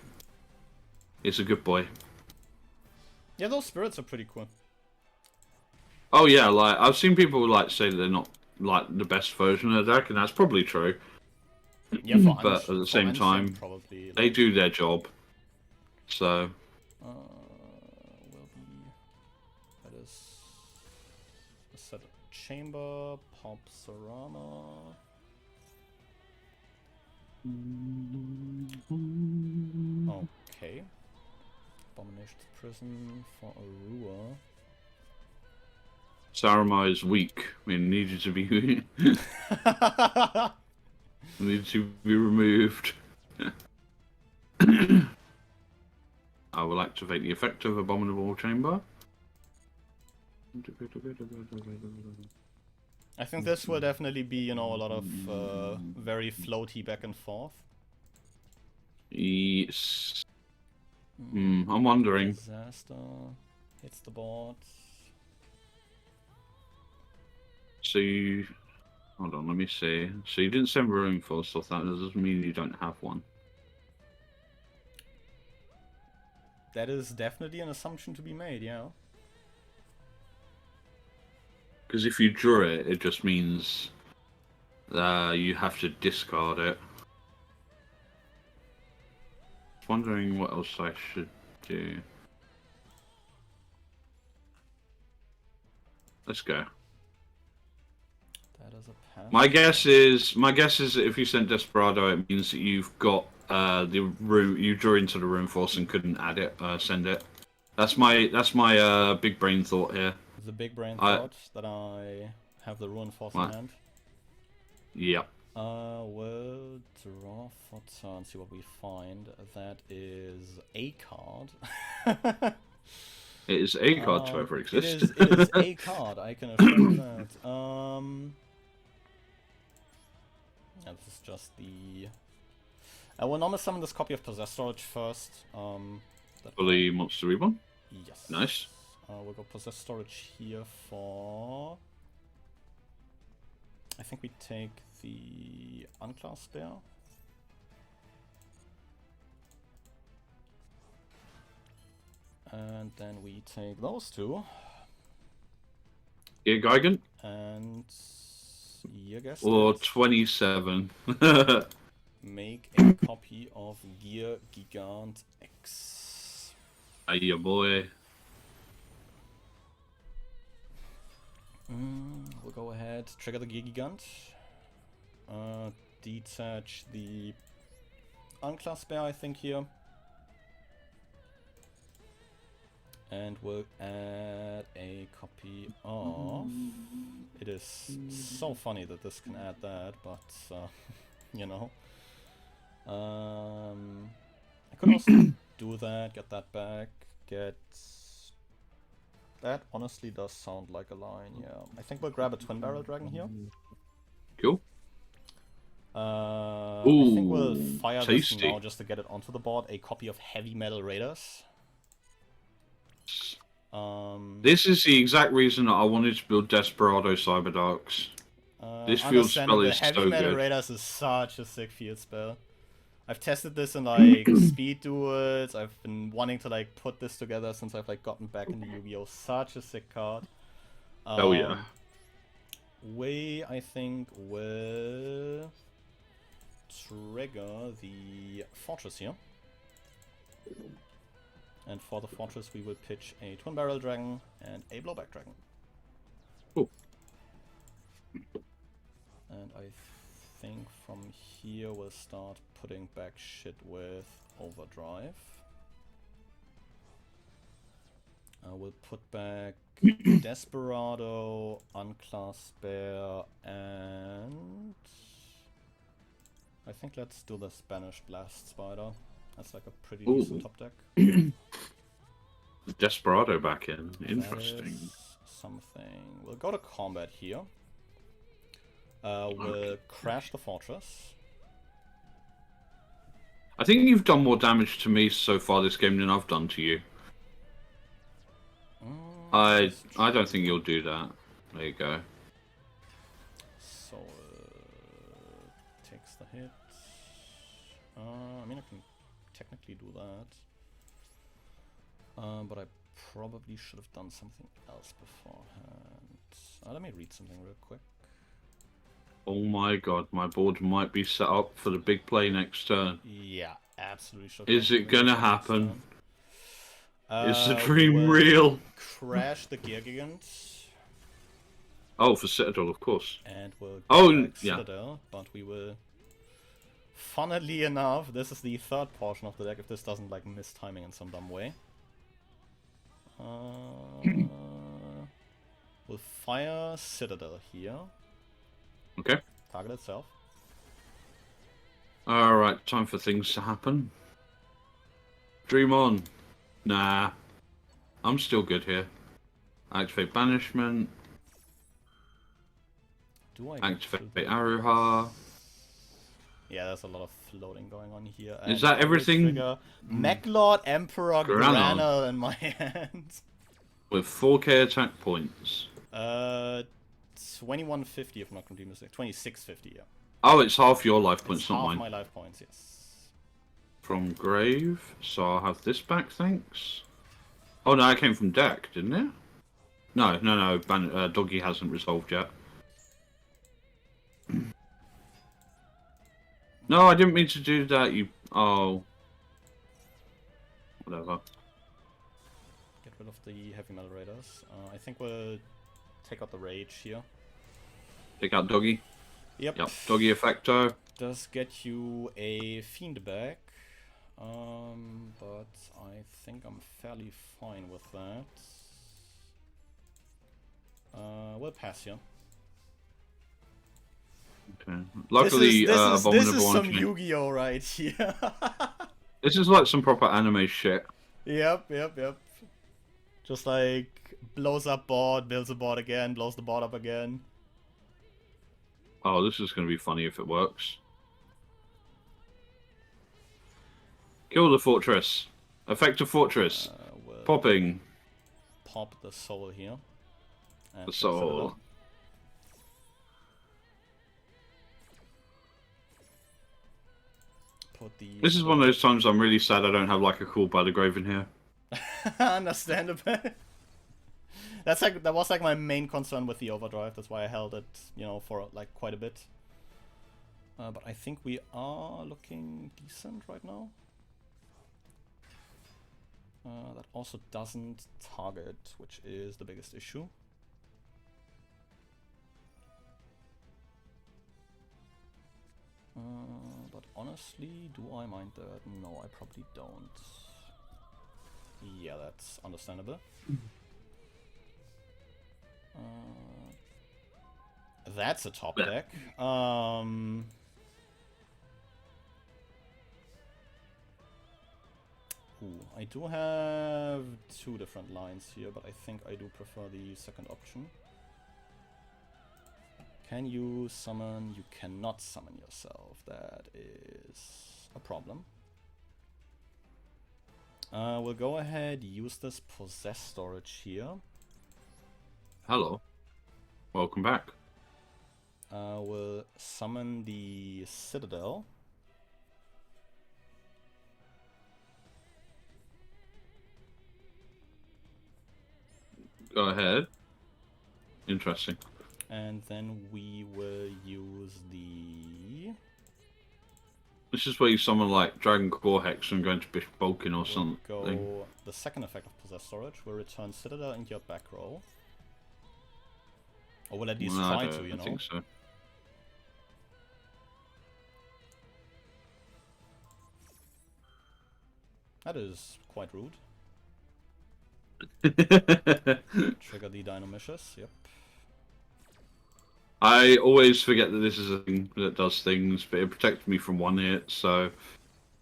It's a good boy. Yeah, those spirits are pretty cool. Oh yeah, like I've seen people like say that they're not like the best version of the deck, and that's probably true. Yeah, but at the same time, probably, like... they do their job. So. That is a set of chamber, pop Serana. Okay. Abomination's Prison for Arua. Sarama is weak. We needed to be needed to be removed. I will activate the effect of Abominable Chamber. I think this will definitely be, you know, a lot of very floaty back and forth. Yes. I'm wondering. Disaster hits the board. So you... Hold on, let me see. So you didn't send Ruin for stuff. That doesn't mean you don't have one. That is definitely an assumption to be made, yeah. Because if you draw it, it just means you have to discard it. Wondering what else I should do. Let's go. That is a pass. My guess is that if you sent Desperado, it means that you've got the room you drew into the room force and couldn't add it, send it. That's my big brain thought here. The big brain thought that I have the Ruin Force in hand. Yep. We'll draw for turn, see what we find. That is a card. It is a card to ever exist. It is a card, I can assure you that. Yeah, this is just the... I will normally summon this copy of Possess Storage first. Fully Monster Reborn? Yes. Nice. We'll go Possess Storage here for... I think we take the Unclassed Bear. And then we take those two. Gear Gigant? And... guess or 27. Make a copy of Gear Gigant X. Aye, boy. We'll go ahead, trigger the Gear Gigant. Detach the Unclassed Bear, I think, here. And we'll add a copy of... It is so funny that this can add that, but, you know. I could also do that, get that back, get... That honestly does sound like a line, yeah. I think we'll grab a Twin Barrel Dragon here. Cool. I think we'll fire tasty. this now just to get it onto the board. A copy of Heavy Metal Raiders. This is the exact reason that I wanted to build Desperado Cyberdarks. This field spell is Heavy so Metal good. Raiders is such a sick field spell. I've tested this in like speed duels. I've been wanting to like put this together since I've like gotten back into Yu-Gi-Oh! Such a sick card. Oh yeah. We, I think, will trigger the Fortress here. And for the Fortress we will pitch a Twin Barrel Dragon and a Blowback Dragon. Cool. And I think from here we'll start putting back shit with Overdrive. We'll put back Desperado, Unclassed Bear, and I think let's do the Spanish Blast Spider. That's like a pretty decent top deck. Desperado back in. Interesting. Something. We'll go to combat here. We'll crash the Fortress. I think you've done more damage to me so far this game than I've done to you. I don't think you'll do that. There you go. So, takes the hit. I mean, I can technically do that. But I probably should have done something else beforehand. Let me read something real quick. Oh my god, my board might be set up for the big play next turn. Yeah, absolutely should. Is it gonna happen? Is the dream real? Crash the Gear Gigant. Oh, for Citadel, of course. And we'll yeah. Citadel, but we will... Funnily enough, this is the third portion of the deck if this doesn't like miss timing in some dumb way. We'll fire Citadel here. Okay. Target itself. Alright, time for things to happen. Dream on. Nah. I'm still good here. Activate Banishment. Do I activate Aruha. Yeah, there's a lot of floating going on here. Is that everything? Mechlord Emperor Granel in my hand. With 4k attack points. 2150 if I'm not completely mistaken. 2650, yeah. Oh, it's half your life points, it's not half mine. My life points, yes. from Grave, so I'll have this back, thanks. Oh no, it came from deck, didn't it? No, Doggy hasn't resolved yet. No, I didn't mean to do that, you... Oh. Whatever. Get rid of the heavy metal raiders. I think we'll take out the rage here. Take out Doggy. Yep. Doggy Effecto. Does get you a fiend back. But I think I'm fairly fine with that. We'll pass here. Okay. Luckily, this is some Yu-Gi-Oh right here. This is like some proper anime shit. Yep. Just like blows up board, builds a board again, blows the board up again. Oh, this is going to be funny if it works. Kill the fortress. Effective fortress. We'll Popping. Pop the soul here. And The soul. Put the This is one of those times I'm really sad I don't have like a cool by the grave in here. Understandable. That was like my main concern with the overdrive. That's why I held it, you know, for like quite a bit. But I think we are looking decent right now. That also doesn't target, which is the biggest issue. But honestly, do I mind that? No, I probably don't. Yeah, that's understandable. That's a top deck. Ooh, I do have two different lines here, but I think I do prefer the second option. Can you summon? You cannot summon yourself. That is a problem. We'll go ahead, use this possess storage here. Hello. Welcome back. We'll summon the Citadel. Go ahead. Interesting. And then we will use the... This is where you summon like Dragon Core Hex and go into Bishop Vulcan or something. Go the second effect of Possess Storage will return Citadel into your back row. Or will at least try to, you know? I think so. That is quite rude. Trigger the Dynamicious, yep. I always forget that this is a thing that does things, but it protected me from one hit, so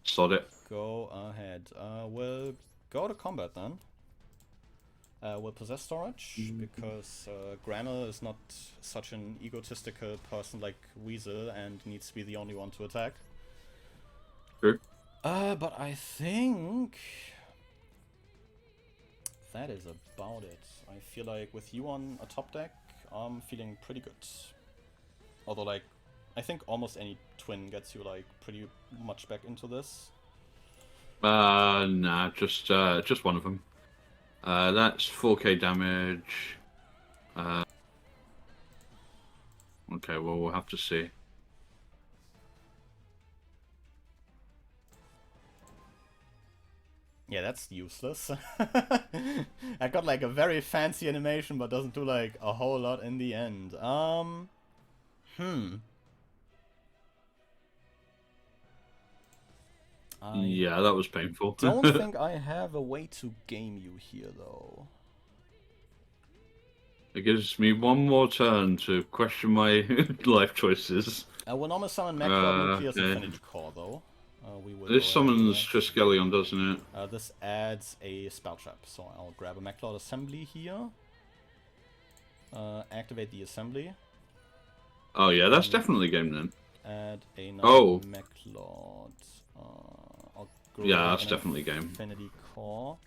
sod it. Go ahead. We'll go to combat then. We'll possess storage, because Granel is not such an egotistical person like Weasel and needs to be the only one to attack. True. But I think that is about it. I feel like with you on a top deck, I'm feeling pretty good. Although, like, I think almost any twin gets you, like, pretty much back into this. Nah, just one of them. That's 4k damage. Okay, well, we'll have to see. Yeah, that's useless. I got like a very fancy animation, but doesn't do like a whole lot in the end. Yeah, that was painful. Don't think I have a way to game you here, though. It gives me one more turn to question my life choices. I will normally summon Macro Nucleus Infinity Core, though. We will This summons Triskelion, doesn't it? This adds a spell trap, so I'll grab a Maclord Assembly here. Activate the assembly. Oh yeah, that's definitely game then. Add another Maclord. Yeah, that's definitely game. Infinity Core.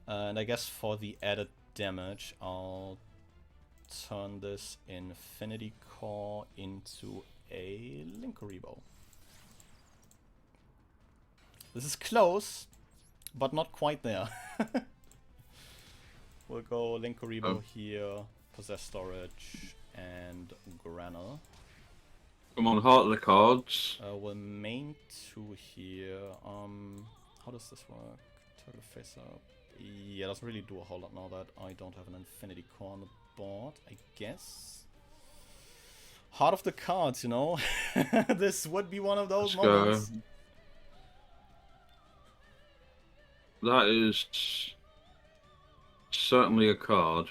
And I guess for the added damage, I'll turn this Infinity Core into a Linkuribow. This is close, but not quite there. We'll go Linkuriboh here, Possess Storage, and Granel. Come on, heart of the cards. We'll main 2 here. How does this work? Turtle face up. Yeah, doesn't really do a whole lot now that I don't have an Infinity Core on the board, I guess. Heart of the cards, you know? This would be one of those moments. Go. That is certainly a card.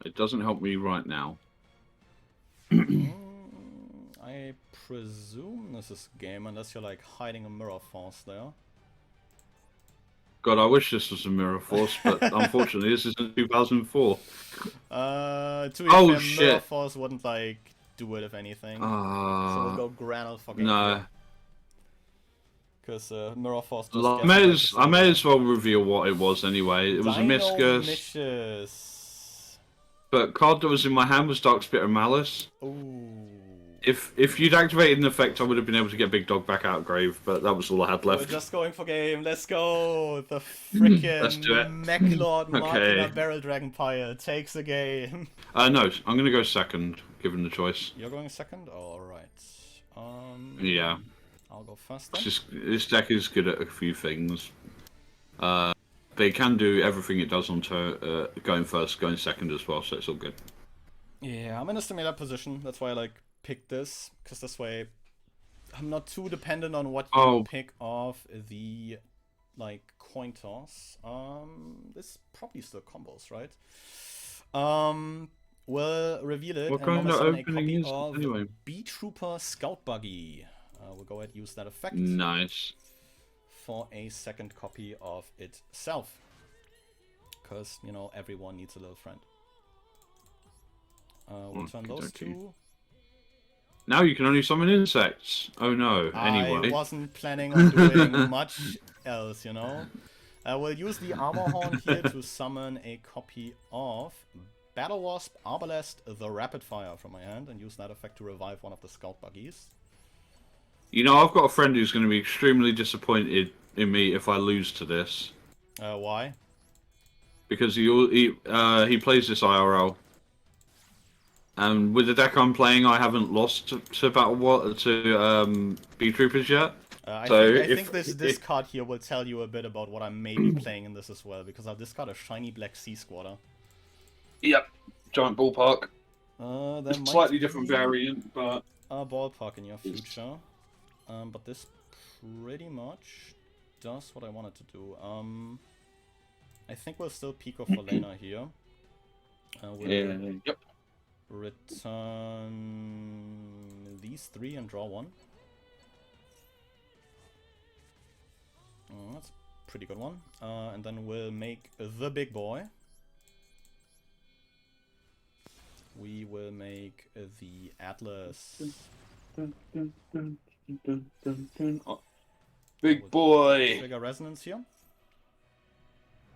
It doesn't help me right now. I presume this is game, unless you're like hiding a Mirror Force there. God, I wish this was a Mirror Force, but unfortunately this isn't 2004. To be fair, shit. Mirror Force wouldn't like do it if anything. So we'll go Granel for game. No. Because Mirror Force just I may as well reveal what it was anyway. It was a Miscus. But card that was in my hand was Darkspitter and Malice. Ooh. If you'd activated an effect, I would have been able to get Big Dog back out of grave, but that was all I had left. We're just going for game. Let's go. The freaking Mechlord Machina Barrel Dragon Pyre takes the game. No, I'm gonna go second, given the choice. You're going second? Alright. Yeah. I'll go first then. This deck is good at a few things. But it can do everything it does on going first, going second as well, so it's all good. Yeah, I'm in a similar position. That's why I like picked this, because this way I'm not too dependent on what you pick off the like coin toss. This probably still combos, right? We'll reveal it. What kind of opening is of anyway? B-Trooper Scout Buggy. We'll go ahead and use that effect. Nice. For a second copy of itself. Because, you know, everyone needs a little friend. We'll turn those two. Now you can only summon insects. Oh no, anyway. I wasn't planning on doing much else, you know. We'll use the Armor Horn here to summon a copy of Battle Wasp, Arbalest, the Rapid Fire from my hand, and use that effect to revive one of the Scout Buggies. You know, I've got a friend who's going to be extremely disappointed in me if I lose to this. Why? Because he plays this IRL. And with the deck I'm playing, I haven't lost to B-Troopers yet. I think this card here will tell you a bit about what I may be playing in this as well, because I'll discard a shiny black Sea Squatter. Yep, giant ballpark. Slightly different variant, but a ballpark in your future. But this pretty much does what I wanted to do. I think we'll still Pico for Lena here. Yep. Return these 3 and draw 1. That's a pretty good one. And then we'll make the big boy. We will make the Atlas. Big boy! Trigger Resonance here.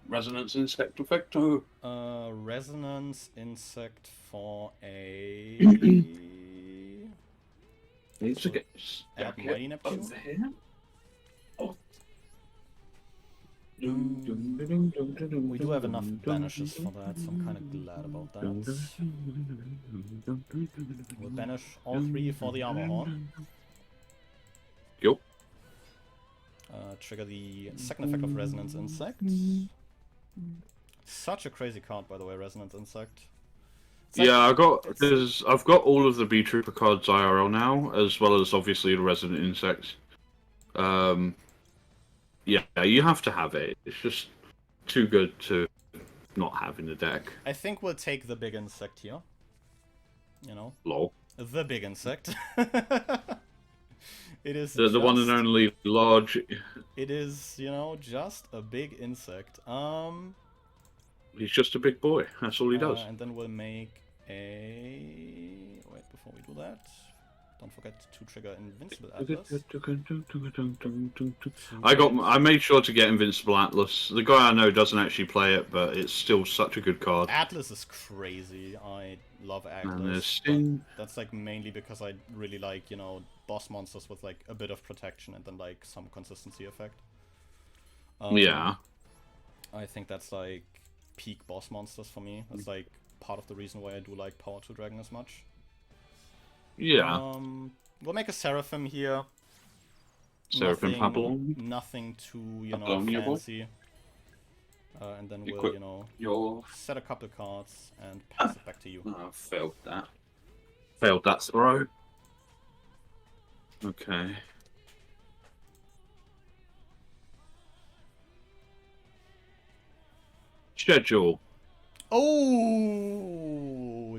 Resonance Insect Effecto. Resonance Insect for a... Needs to get Mighty Neptune. over here. Oh. We do have enough banishes for that, so I'm kind of glad about that. We'll banish all 3 for the Armor Horn. Yep. Trigger the second effect of Resonance Insect. Such a crazy card, by the way, Resonance Insect. Yeah, I've got all of the B-Trooper cards IRL now, as well as obviously the Resonant Insects. Yeah, you have to have it. It's just too good to not have in the deck. I think we'll take the big insect here. You know? Lol. The big insect. It is the one and only large. It is, you know, just a big insect. He's just a big boy. That's all he does. And then we'll make a... Wait, before we do that. Don't forget to trigger Invincible Atlas. I made sure to get Invincible Atlas. The guy I know doesn't actually play it, but it's still such a good card. Atlas is crazy. I love Atlas. Sting. That's like mainly because I really like, you know, boss monsters with like a bit of protection and then like some consistency effect. Yeah. I think that's like peak boss monsters for me. That's like part of the reason why I do like Power 2 Dragon as much. Yeah. We'll make a Seraphim here. Seraphim Papillon. Nothing too, you know, fancy. And then we'll, you know, set a couple cards and pass it back to you. Oh, failed that. Failed that throw. Okay. Schedule. Oh!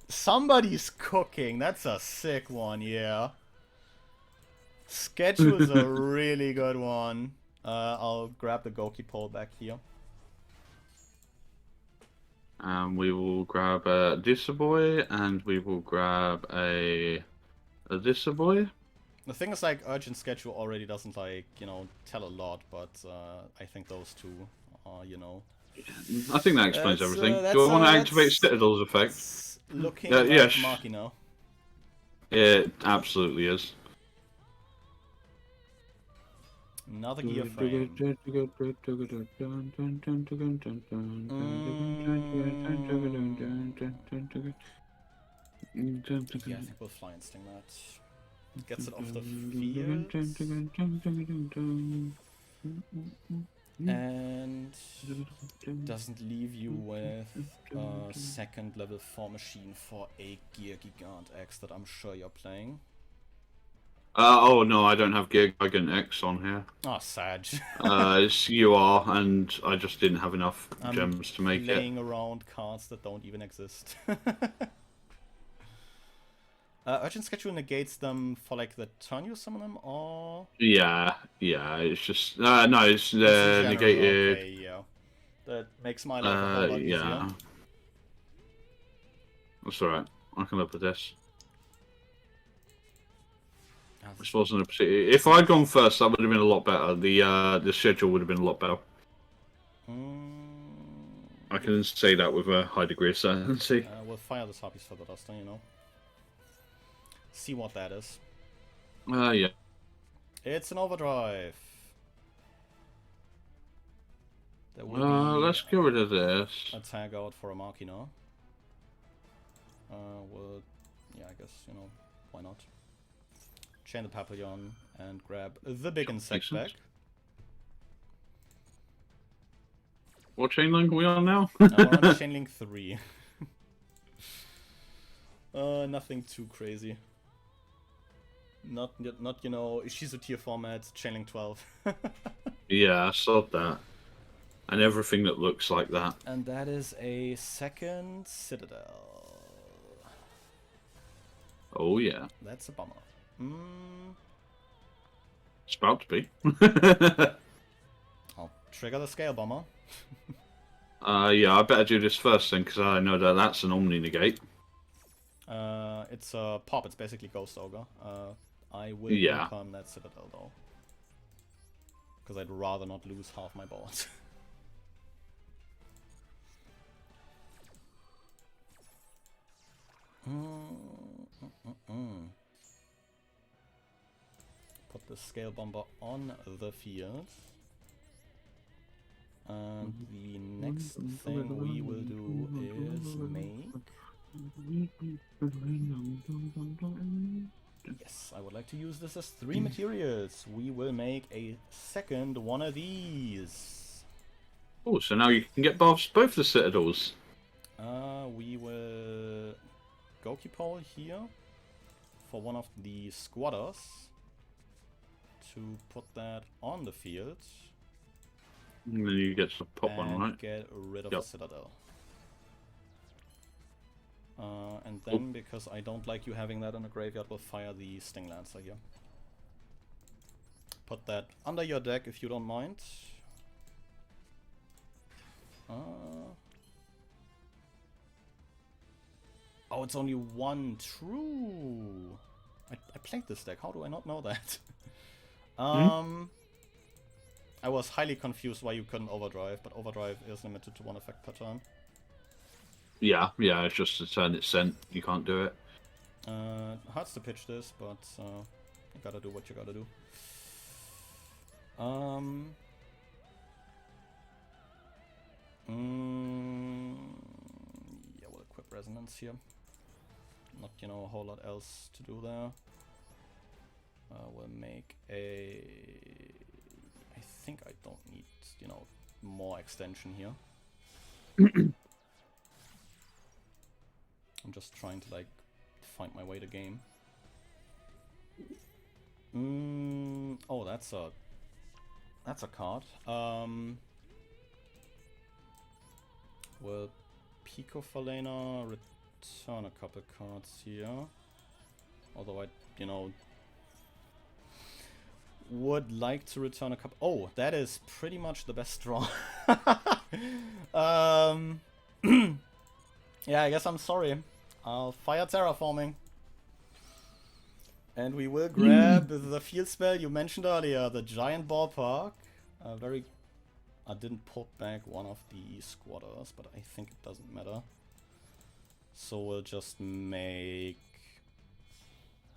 Somebody's cooking. That's a sick one, yeah. Schedule is a really good one. I'll grab the Goki pole back here. We will grab a Dissaboy, and we will grab a Dissaboy. The thing is, like, Urgent Schedule already doesn't, like, you know, tell a lot, but I think those two are, you know... I think that explains everything. Do I want to activate Citadel's effect? Looking like Machina. It absolutely is. Another gear frame. Yeah, I think we'll fly and sting that. Gets it off the field. And doesn't leave you with a second level 4 machine for a Gear Gigant X that I'm sure you're playing. Oh no, I don't have Gear Gigant X on here. Oh, Sag. It's UR, and I just didn't have enough gems to make it. Laying around cards that don't even exist. Urgent Schedule negates them for like the turn you summon them, or? Yeah, it's just no, it's negated. Okay, yeah. That makes my life a whole lot easier. That's alright. I can live with this. This wasn't a particular... If I'd gone first, that would have been a lot better. The schedule would have been a lot better. I can say that with a high degree of certainty. We'll fire this Harpy's Feather Duster, you know. See what that is. Yeah. It's an overdrive. Let's get rid of this. A tag out for a Machina. Well, yeah, I guess, you know, why not? Chain the Papillon and grab the big insect back. What chain link are we on now? We're on chain link 3. Nothing too crazy. Not you know, Shizu tier format, chain link 12. Yeah, I saw that. And everything that looks like that. And that is a second Citadel. Oh yeah. That's a bummer. It's about to be. I'll trigger the Scale Bomber. Yeah, I better do this first then, because I know that that's an Omni negate. It's a pop, it's basically Ghost Ogre. I will confirm that Citadel though. Because I'd rather not lose half my board. Put the Scale Bomber on the field. And the next thing we will do is make... Yes, I would like to use this as 3 materials. We will make a second one of these. Oh, so now you can get both the Citadels. We will Goki Pole here for one of the squatters to put that on the field. And then you get to pop one, right? Get rid of the Citadel. And then, because I don't like you having that in the graveyard, we'll fire the Sting Lancer here. Put that under your deck if you don't mind. Oh, it's only one. True. I played this deck. How do I not know that? Hmm? I was highly confused why you couldn't overdrive, but overdrive is limited to one effect per turn. Yeah, it's just a turn it's sent. You can't do it. Hurts to pitch this, but you gotta do what you gotta do. Yeah, we'll equip Resonance here. Not, you know, a whole lot else to do there. We'll make a... I think I don't need, you know, more extension here. I'm just trying to, like, find my way to game. Oh, that's a card. We'll Pico Falena, return a couple cards here. Although I, you know, would like to return a couple. Oh, that is pretty much the best draw. Yeah, I guess I'm sorry. I'll fire Terraforming. And we will grab the field spell you mentioned earlier, the Giant Ballpark. I didn't put back one of the squatters, but I think it doesn't matter. So we'll just make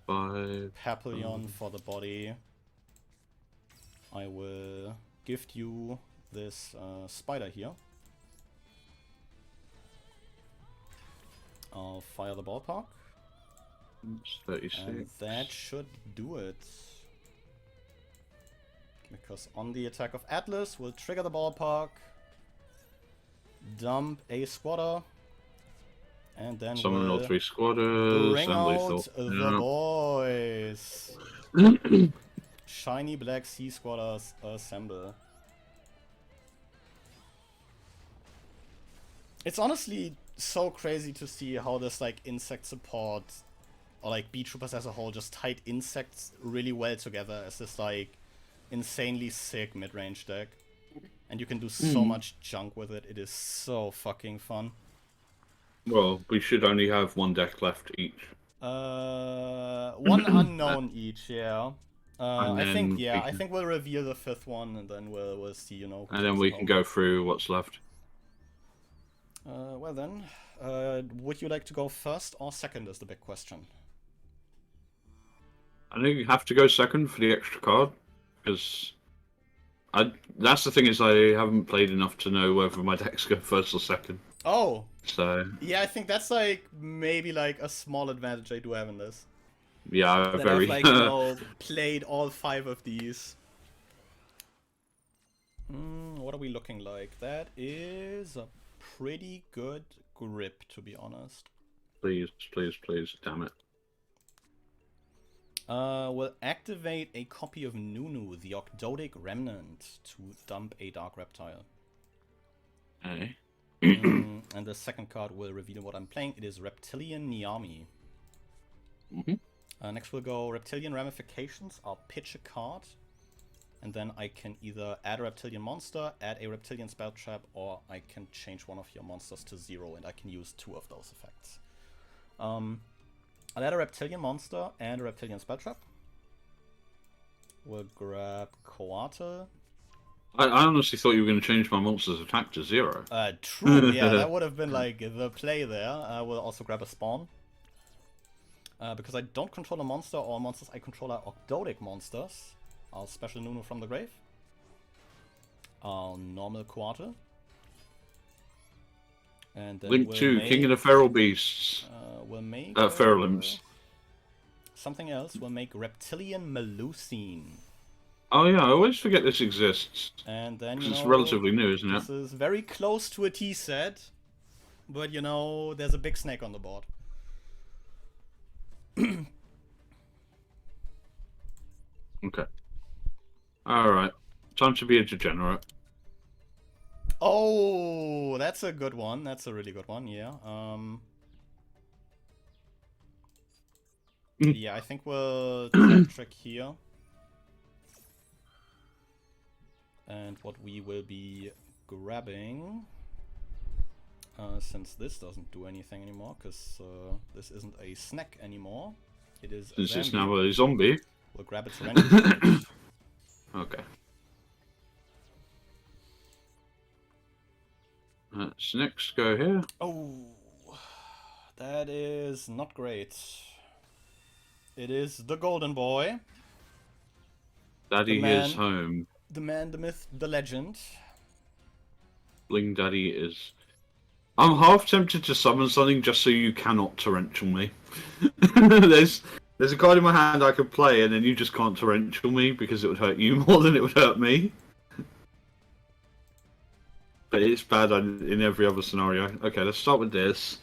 5 Papillon for the body. I will gift you this spider here. I'll fire the Ballpark. 36. And that should do it. Because on the attack of Atlas, we'll trigger the Ballpark, dump a squatter, and then Summon all we'll 3 squatters bring and out lethal. the boys. Shiny black sea squatters assemble. It's honestly so crazy to see how this like insect support or like bee troopers as a whole just tied insects really well together as this like insanely sick mid-range deck. And you can do so much junk with it. It is so fucking fun. Well, we should only have 1 deck left each. One unknown each, yeah. I think I think we'll reveal the 5th one and then we'll see, you know. And then we can go through what's left. Well then, would you like to go first or second is the big question. I think you have to go second for the extra card, because that's the thing is I haven't played enough to know whether my decks go first or second. Oh! So... Yeah, I think that's like, maybe like a small advantage I do have in this. Yeah, that very... I've like, you know, played all 5 of these. What are we looking like? That is a pretty good grip, to be honest. Please, please, please, damn it. We'll activate a copy of Nunu, the Octodic Remnant, to dump a Dark Reptile. Okay. And the second card will reveal what I'm playing. It is Reptilian Niami. Next we'll go Reptilian Ramifications. I'll pitch a card. And then I can either add a Reptilian monster, add a Reptilian spell trap, or I can change one of your monsters to 0 and I can use 2 of those effects. I'll add a Reptilian monster and a Reptilian spell trap. We'll grab Coatl. I honestly thought you were going to change my monster's attack to 0. True, yeah, that would have been like the play there. We'll also grab a Spawn. Because I don't control a monster or monsters I control are Octodic monsters. I'll special Nunu from the grave. I'll normal Coatl. And then Link 2, King of the Feral Beasts. We'll make... Feral Imps. Something else, we'll make Reptilian Melusine. Oh yeah, I always forget this exists. And then, it's relatively new, isn't it? This is very close to a T set. But, you know, there's a big snake on the board. Okay. Alright. Time to be a degenerate. Oh, that's a good one. That's a really good one, yeah. Yeah, I think we'll trick here. And what we will be grabbing, since this doesn't do anything anymore, because this isn't a snack anymore, It is Since it's Zambi. now a zombie. We'll grab its revenge. Okay. Let's next go here. Oh, that is not great. It is the golden boy. Daddy man. is home. The man, the myth, the legend. Bling Daddy is... I'm half tempted to summon something just so you cannot torrential me. There's a card in my hand I could play and then you just can't torrential me because it would hurt you more than it would hurt me. But it's bad in every other scenario. Okay, let's start with this.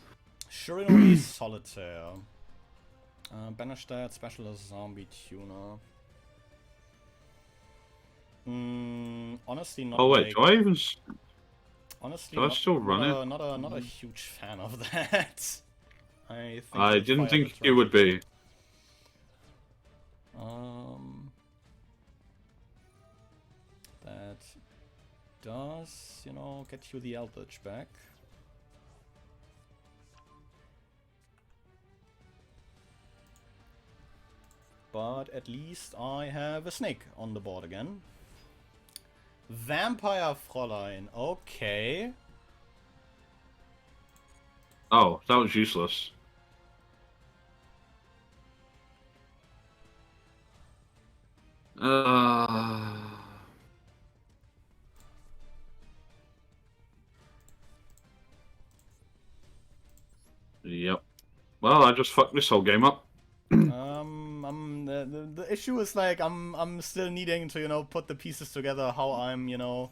Shirinori Solitaire. Banish that, Specialist Zombie Tuner. Honestly, not. Oh wait, like, do I even... Honestly, do I still run it? Not a huge fan of that. I didn't think you would be. That does, you know, get you the Eldritch back. But at least I have a snake on the board again. Vampire Fräulein, okay. Oh, that was useless. Yep. Well, I just fucked this whole game up. The issue is like I'm still needing to, you know, put the pieces together how I'm, you know,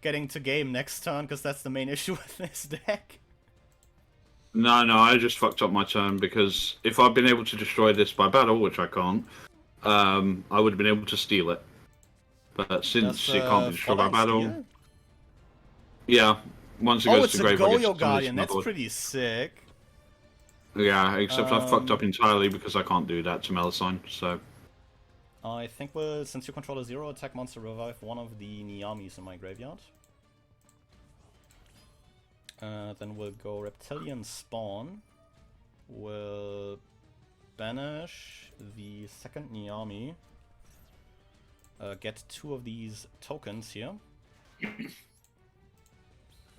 getting to game next turn, because that's the main issue with this deck. No, I just fucked up my turn because if I'd been able to destroy this by battle, which I can't, I would have been able to steal it. But since it can't be destroyed by battle, steal? yeah, once it goes to it's a grave, I Goyo get Guardian. to That's pretty sick. Yeah, except I fucked up entirely because I can't do that to Melusine, so... I think we'll, since you control a 0 attack monster, revive one of the Niamis in my graveyard. Then we'll go Reptilian Spawn. We'll banish the second Niami. Get 2 of these tokens here.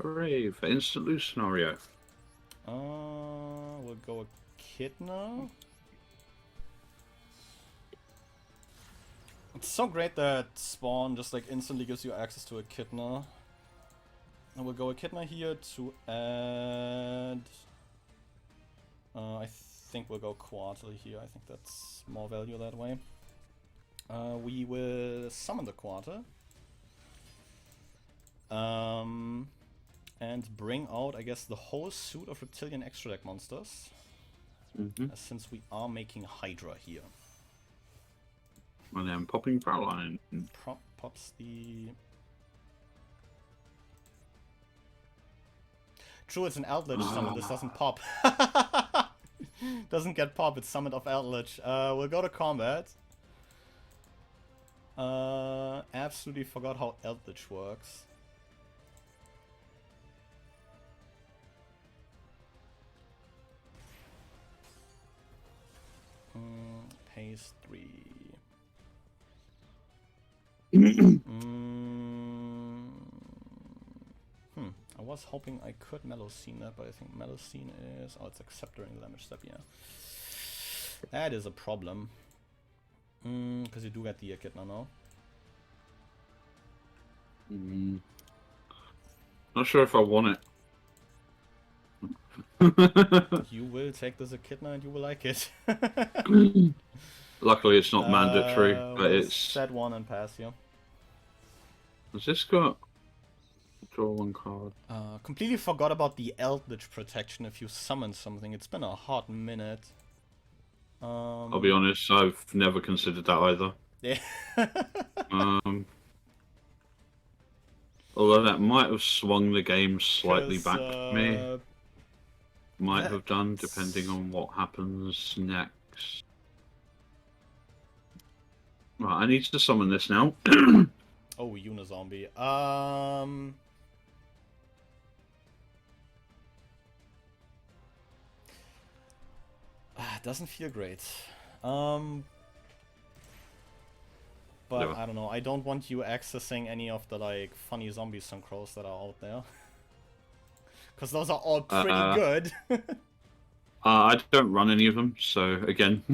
Hooray, for instant lose scenario. We'll go Echidna. It's so great that Spawn just like instantly gives you access to Echidna. And we'll go Echidna here to add... I think we'll go Quarterly here. I think that's more value that way. We will summon the Quarter. And bring out, I guess, the whole suit of Reptilian extra deck monsters. Since we are making Hydra here. And then popping Fräulein. Pops the... True, it's an Eldritch summon, this doesn't pop. Doesn't get pop, it's summoned off Eldritch. We'll go to combat. Absolutely forgot how Eldritch works. Pays 3. I was hoping I could Melusine that, but I think Melusine is... Oh, it's except during the damage step, yeah. That is a problem. Because you do get the Echidna now. Not sure if I want it. You will take this Echidna and you will like it. Luckily it's not mandatory, but it's... Set 1 and pass here. Has this got... Draw 1 card. Completely forgot about the Eldritch protection if you summon something. It's been a hot minute. I'll be honest, I've never considered that either. Yeah. Although that might have swung the game slightly back to me. Might have done, depending on what happens next. Right, I need to summon this now. Oh, Unizombie. It doesn't feel great. But Yeah. I don't know. I don't want you accessing any of the like funny zombie synchros that are out there. Because those are all pretty good. I don't run any of them, so again,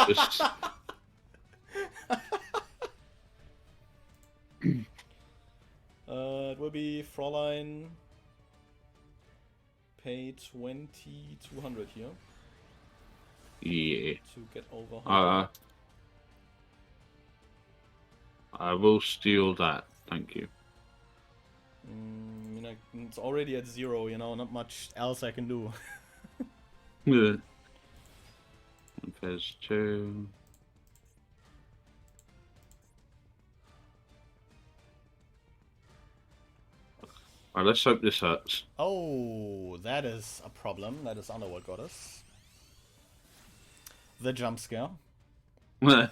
just... It will be Fräulein. Pay 2,200 here. Yeah. To get over her. I will steal that. Thank you. You know, it's already at 0, you know, not much else I can do. Yeah. Phase 2. Alright, let's hope this hurts. Oh, that is a problem. That is Underworld Goddess. The jump scare. Will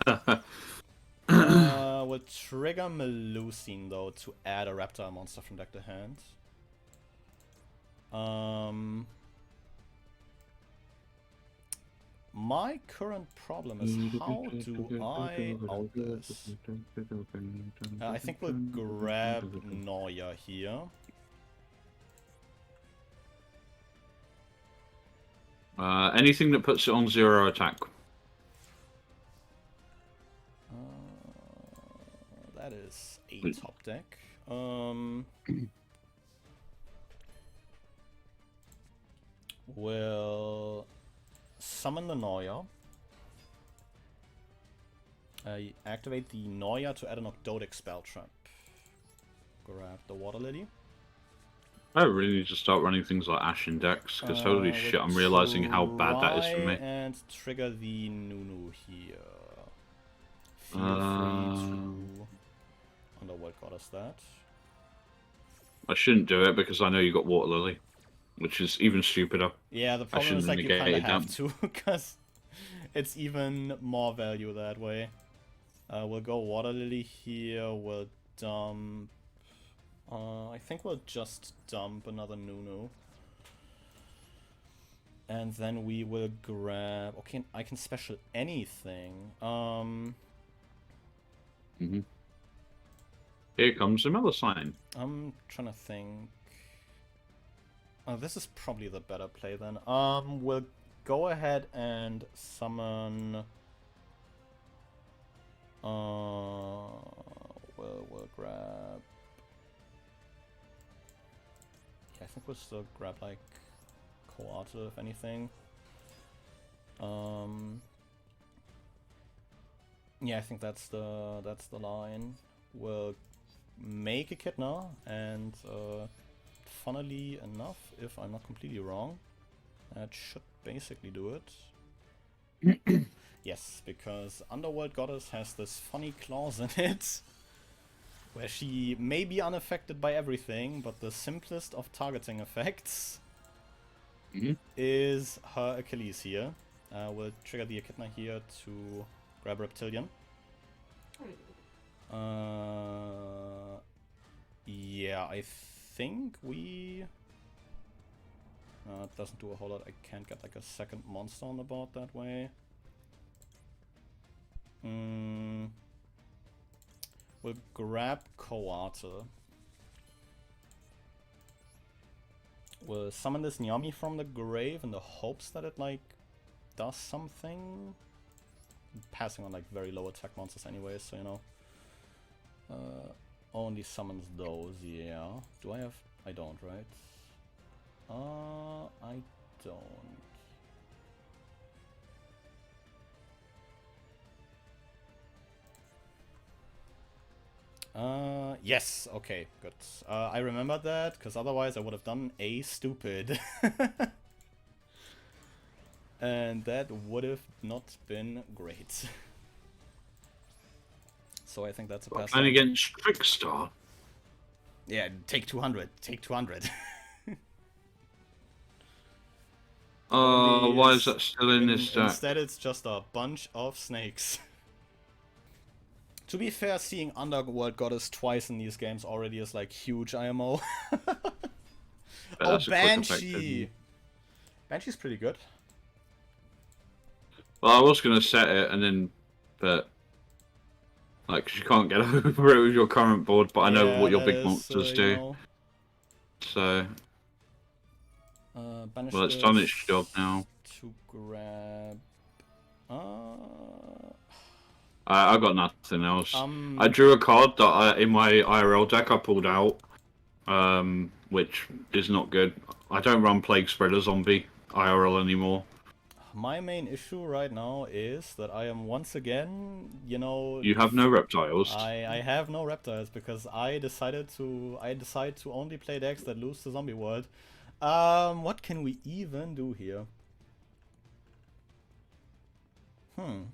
trigger Melusine though to add a Raptor monster from deck to hand. My current problem is how do I out this? I think we'll grab Noya here. Anything that puts it on 0 attack. That is a top deck. We'll summon the Noya. Activate the Noya to add an Octodic spell trap. Grab the Water Lily. I really need to start running things like Ashen decks, because holy shit, I'm realizing how bad that is for me. And trigger the Nunu here. Feel free to Underworld Goddess that. I shouldn't do it because I know you got Water Lily, which is even stupider. Yeah, the problem is like you kind of have to, because it's even more value that way. We'll go Water Lily here, we'll dump... I think we'll just dump another Nunu. And then we will grab... Okay, I can special anything. Here comes the Melusine. I'm trying to think... Oh, this is probably the better play then. We'll go ahead and summon... We'll grab... Yeah, I think we'll still grab like Coata if anything. Yeah, I think that's the line. We'll make a Echidna, and funnily enough, if I'm not completely wrong, that should basically do it. Yes, because Underworld Goddess has this funny clause in it, where she may be unaffected by everything, but the simplest of targeting effects is her Achilles here. We'll trigger the Echidna here to grab Reptilian. Yeah, I think we... it doesn't do a whole lot. I can't get like a second monster on the board that way. We'll grab Coata. We'll summon this Nyami from the grave in the hopes that it like does something. I'm passing on like very low attack monsters anyway, so you know. Only summons those, yeah. Do I have... I don't, right? I don't. Yes, okay, good. I remembered that, because otherwise I would have done a stupid. And that would have not been great. So I think that's a pass. And against Trickstar. Yeah, take 200. Take 200. Why is that still in this deck? Instead, it's just a bunch of snakes. To be fair, seeing Underworld Goddess twice in these games already is like huge IMO. Oh, Banshee! Banshee's pretty good. Well, I was gonna set it and then, but like 'cause you can't get over it with your current board. But I know Yeah, what your that big is, monsters you do. know, So, banish well, it's done its this job now. to grab. I got nothing else. I drew a card that in my IRL deck I pulled out, which is not good. I don't run Plague Spreader Zombie IRL anymore. My main issue right now is that I am once again, you know, You have no reptiles. I have no reptiles because I decide to only play decks that lose to Zombie World. What can we even do here? Oh,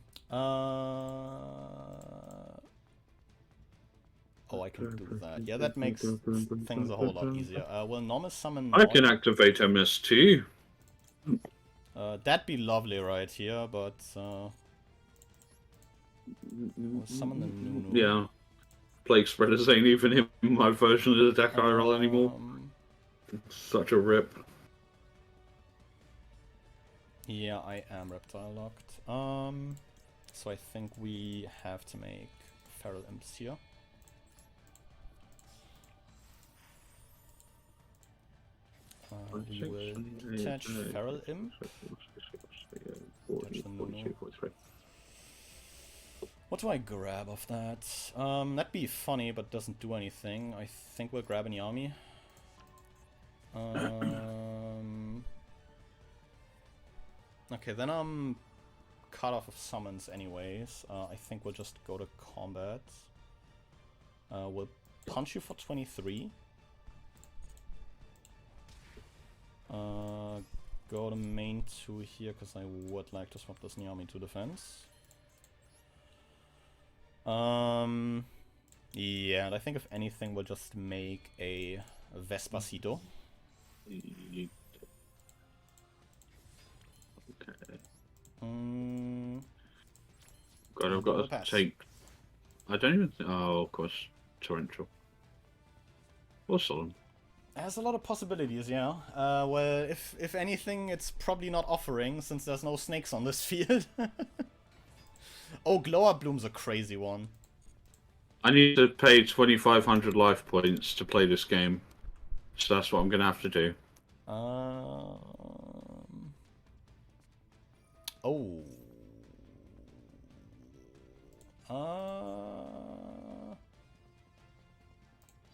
I can do that. Yeah, that makes things a whole lot easier. Will normal summon... I can activate MS2. That'd be lovely right here, but... we'll summon the Nunu. Yeah. Plague Spreaders ain't even in my version of the deck IRL anymore. It's such a rip. Yeah, I am reptile locked. So I think we have to make Feral Imps here. We will attach Feral Imp. Attach the Nunu. What do I grab of that? That'd be funny, but doesn't do anything. I think we'll grab an Yami. Okay, then I'm cut off of summons anyways. I think we'll just go to combat. We'll punch you for 23. Go to main 2 here, because I would like to swap this Nyami to defense. Yeah, and I think if anything we'll just make a Vespacito. God, I've got to take... I don't even think... Oh, of course. Torrential. Or Solemn. Has a lot of possibilities, yeah. Well, if anything, it's probably not offering, since there's no snakes on this field. Oh, Glow Up Bloom's a crazy one. I need to pay 2,500 life points to play this game. So that's what I'm going to have to do. Oh.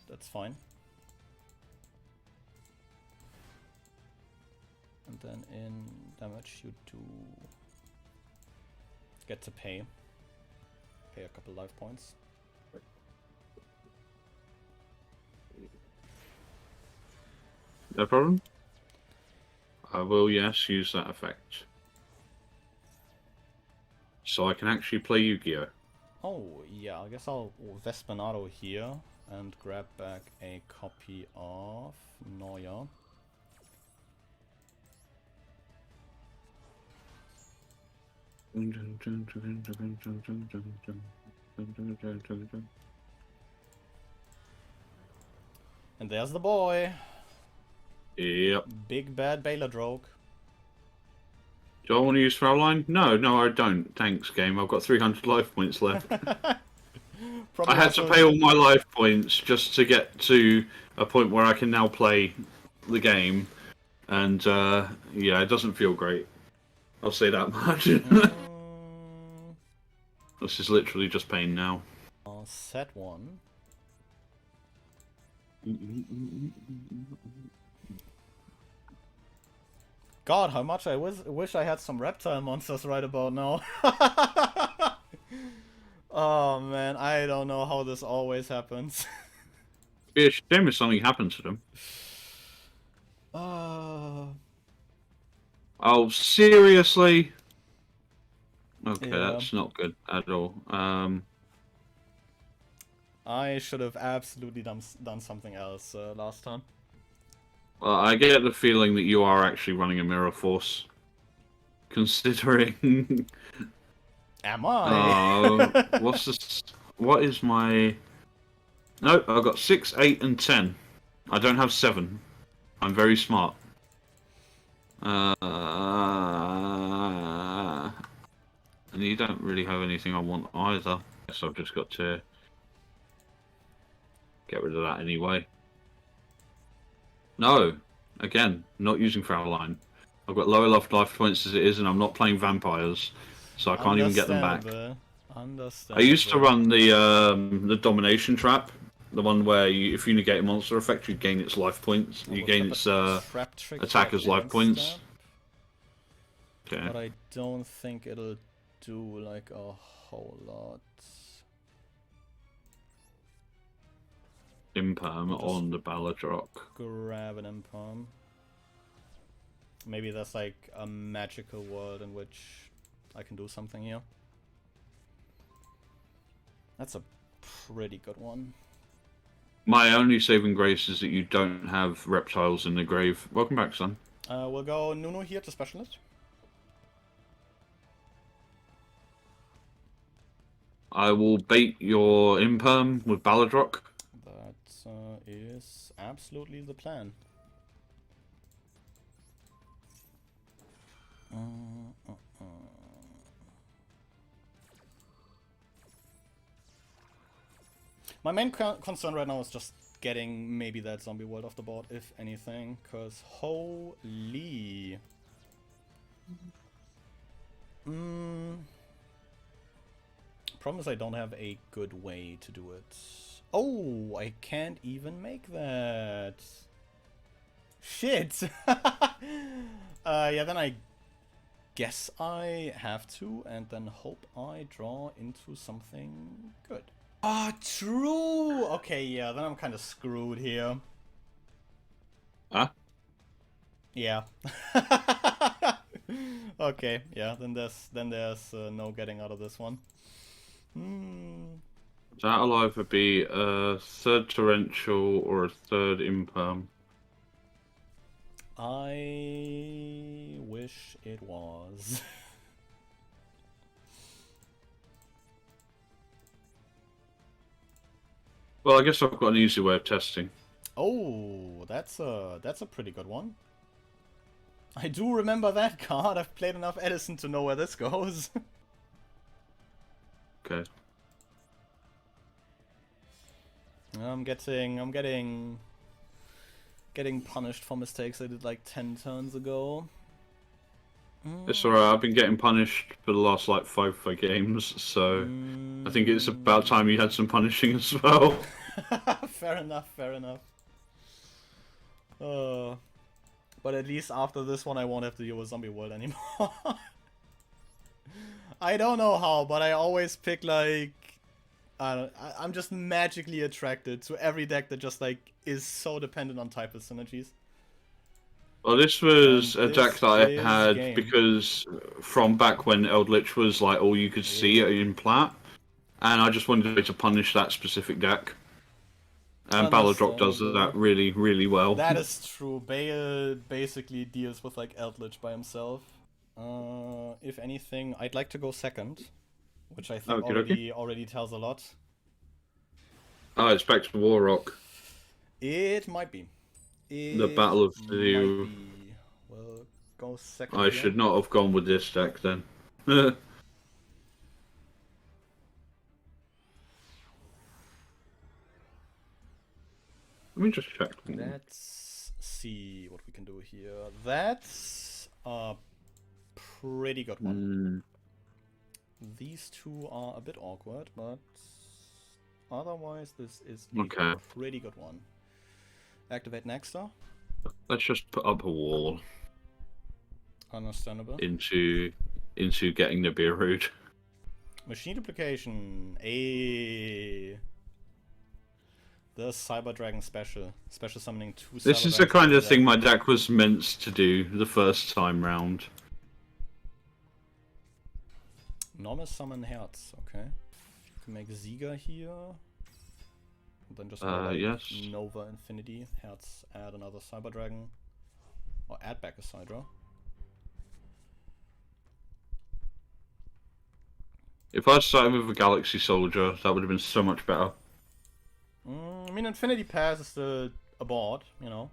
That's fine. And then in damage you do get to pay a couple life points. No problem. I will, yes, use that effect. So I can actually play Yu-Gi-Oh! Oh, yeah, I guess I'll Vespanado here and grab back a copy of Noya. And there's the boy. Yep. Big bad Baladroke. Do I want to use Fraulein? No, I don't. Thanks, game. I've got 300 life points left. I had to pay all my life points just to get to a point where I can now play the game. And, yeah, it doesn't feel great. I'll say that much. This is literally just pain now. Set one. God, how much I wish I had some reptile monsters right about now. Oh man, I don't know how this always happens. It'd be a shame if something happened to them. Oh, seriously? Okay, yeah. That's not good at all. I should have absolutely done something else last time. Well, I get the feeling that you are actually running a Mirror Force. Considering... Am I? What's this? What is my... Nope, I've got 6, 8, and 10. I don't have 7. I'm very smart. And you don't really have anything I want either. So I've just got to get rid of that anyway. No, again, not using Fraulein. I've got lower life points as it is, and I'm not playing vampires, so I can't even get them back. I used to run the domination trap, the one where if you negate a monster effect, you gain its life points. You gain its attacker's life points. Okay. But I don't think it'll do like a whole lot. Imperm on the Balladrock. Grab an Imperm. Maybe that's like a magical world in which I can do something here. That's a pretty good one. My only saving grace is that you don't have reptiles in the grave. Welcome back, son. We'll go Nuno here to specialist. I will bait your Imperm with Balladrock. That is absolutely the plan. My main concern right now is just getting maybe that zombie world off the board, if anything, because holy... Problem is I don't have a good way to do it. Oh, I can't even make that. Shit! Yeah, then I guess I have to, and then hope I draw into something good. Ah, true! Okay, yeah, then I'm kind of screwed here. Huh? Yeah. Okay, yeah, then there's no getting out of this one. That'll either be a third torrential or a third imperm. I wish it was. Well, I guess I've got an easy way of testing. Oh, that's a pretty good one. I do remember that card. I've played enough Edison to know where this goes. Okay. I'm getting punished for mistakes I did like 10 turns ago. It's alright, I've been getting punished for the last like 5 games, so I think it's about time you had some punishing as well. Fair enough, fair enough. But at least after this one I won't have to deal with Zombie World anymore. I don't know how, but I always pick like... I'm just magically attracted to every deck that just like is so dependent on type of synergies. Well, this was a deck that I had because from back when Eldritch was like all you could see in Plat, and I just wanted to punish that specific deck. And Balladrock does that really, really well. That is true. Bale basically deals with like Eldritch by himself. If anything, I'd like to go second, which I think already tells a lot. Oh, it's back to Warrock. It might be. The Battle of the... Well, go second. I should not have gone with this deck then. Let me just check. Let's see what we can do here. That's a pretty good one. These two are a bit awkward, but otherwise this is a pretty good one. Activate Nexter. Let's just put up a wall. Understandable. Into getting the beer root. Machine duplication. The Cyber Dragon special summoning 2. This is the kind of thing my deck was meant to do the first time round. Normal summon Herz. Okay. You can make Ziga here. And then just go like yes. Nova Infinity. Herz, add another Cyber Dragon. Or add back a Sidra. If I started with a Galaxy Soldier, that would have been so much better. I mean, Infinity Pass is still a board, you know.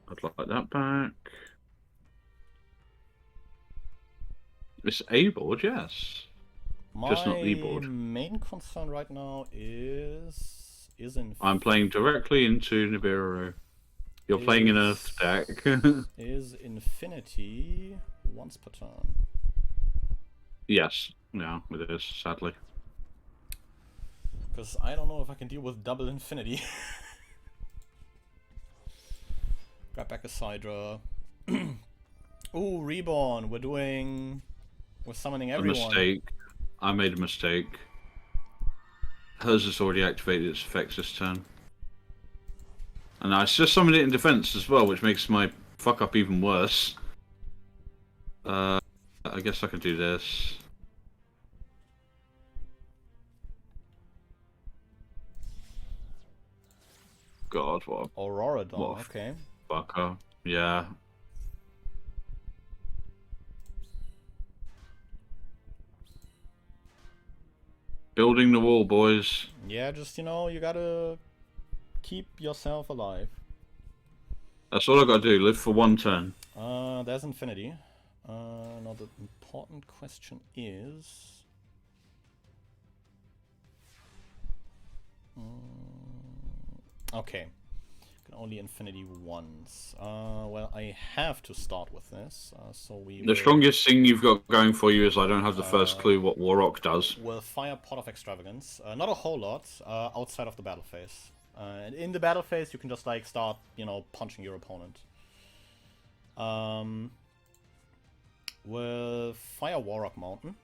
I'd like that back. It's A board, yes. Just not the My board. main concern right now is I'm playing directly into Nibiru. You're playing an Earth deck. is Infinity once per turn. Yes, yeah, it is, sadly. Because I don't know if I can deal with double Infinity. Grab back a Sidra. Ooh, Reborn. We're summoning everyone. A mistake. I made a mistake. Hers has already activated its effects this turn. And I just summoned it in defense as well, which makes my fuck up even worse. I guess I can do this. God, what Aurora Dawn, okay. Fucker. Yeah. Building the wall, boys. Yeah, just, you know, you gotta keep yourself alive. That's all I gotta do, live for one turn. There's Infinity. Now the important question is... okay. Can only Infinity once. Well, I have to start with this, so we The strongest thing you've got going for you is I don't have the first clue what Warrock does. We'll fire Pot of Extravagance. Not a whole lot, outside of the battle phase. And in the battle phase, you can just, like, start, you know, punching your opponent. We'll fire Warrock Mountain.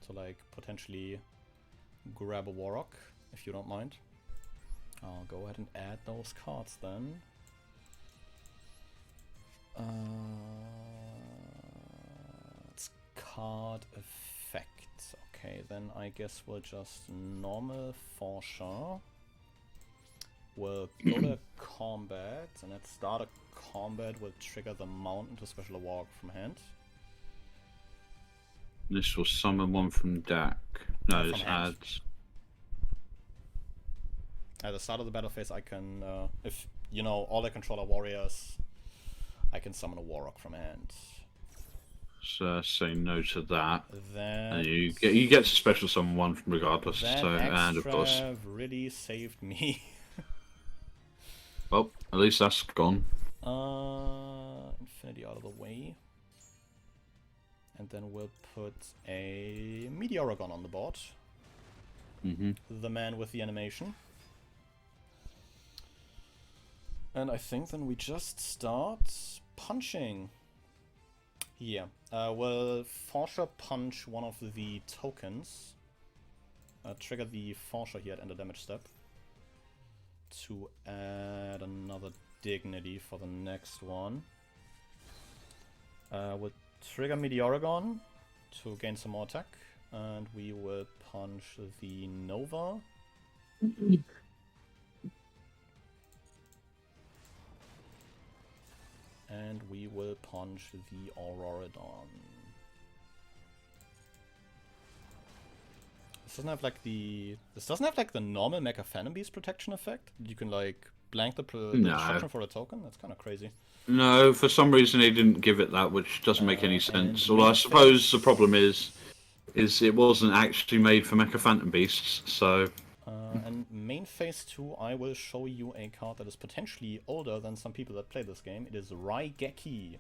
So, like, potentially grab a Warrock, if you don't mind. I'll go ahead and add those cards then. It's card effect. Okay, then I guess we'll just normal Forscher. We'll go to combat, and at start of combat, we'll trigger the mountain to special a Warrock from hand. This will summon one from deck. No, this adds. At the start of the battle phase, I can, if, you know, all I control are warriors, I can summon a Warrock from hand. So say no to that. Then and you get to special summon one regardless. That so and of course, really saved me. well, at least that's gone. Infinity out of the way, and then we'll put a Meteorogon on the board. The man with the animation. And I think then we just start punching. Yeah. We'll Forscher punch one of the tokens. Trigger the Forscher here at end of damage step. To add another dignity for the next one. We'll trigger Meteorogon to gain some more attack. And we will punch the Nova. And we will punch the Aurora Dawn. This doesn't have like the normal Mecha Phantom Beast protection effect. You can like blank the destruction for a token. That's kind of crazy. No, for some reason they didn't give it that, which doesn't make any sense. Well, I suppose the problem is it wasn't actually made for Mecha Phantom Beasts, so. And main phase 2, I will show you a card that is potentially older than some people that play this game. It is Raigeki.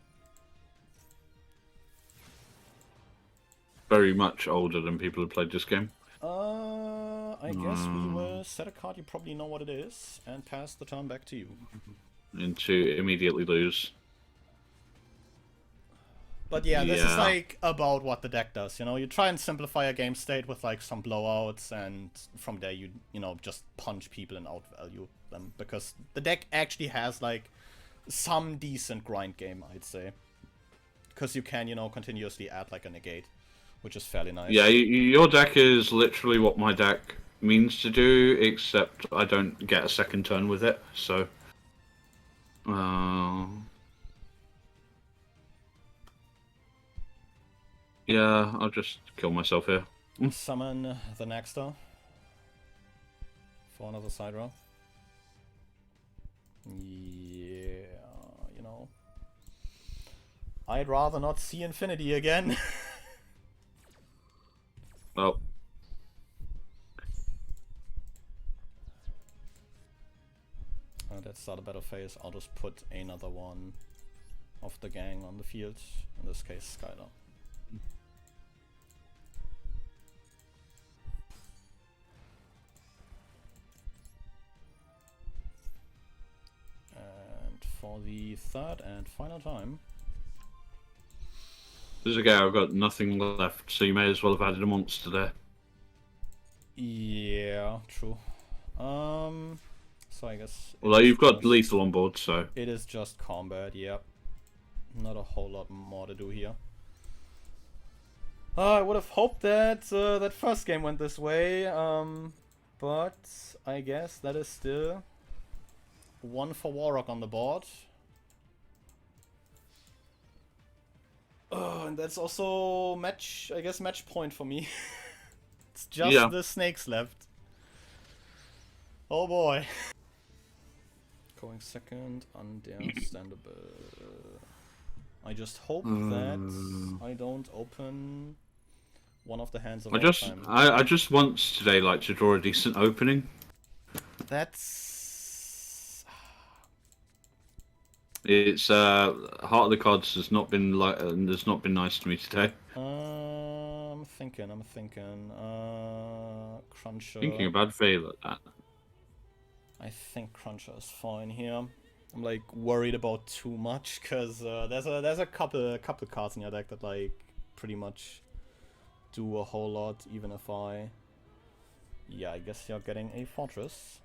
Very much older than people who played this game. I guess we will set a card, you probably know what it is, and pass the turn back to you. And to immediately lose. But yeah, this is like about what the deck does, you know? You try and simplify a game state with like some blowouts, and from there you know, just punch people and outvalue them. Because the deck actually has like some decent grind game, I'd say. Because you can, you know, continuously add like a negate, which is fairly nice. Yeah, your deck is literally what my deck means to do, except I don't get a second turn with it, so... yeah, I'll just kill myself here. Summon the Nexter for another side row. Yeah, you know. I'd rather not see Infinity again. Well, Let's start a battle phase. I'll just put another one of the gang on the field. In this case, Skylar. And for the third and final time. there's a guy I've got nothing left, so you may as well have added a monster there. Yeah, true. So I guess. Although you've got lethal on board, so. It is just combat, yep. Not a whole lot more to do here. I would have hoped that that first game went this way, but I guess that is still one for Warrock on the board. And that's also match point for me. It's just the snakes left. Oh boy. Going second, understandable. I just hope that I don't open one of the hands of all time. I just want today like to draw a decent opening. That's It's Heart of the Cards has not been nice to me today. I'm thinking. Cruncher. Thinking about Veil at that. I think Cruncher is fine here. I'm like worried about too much because there's a couple cards in your deck that like pretty much do a whole lot. Even if I guess you're getting a fortress.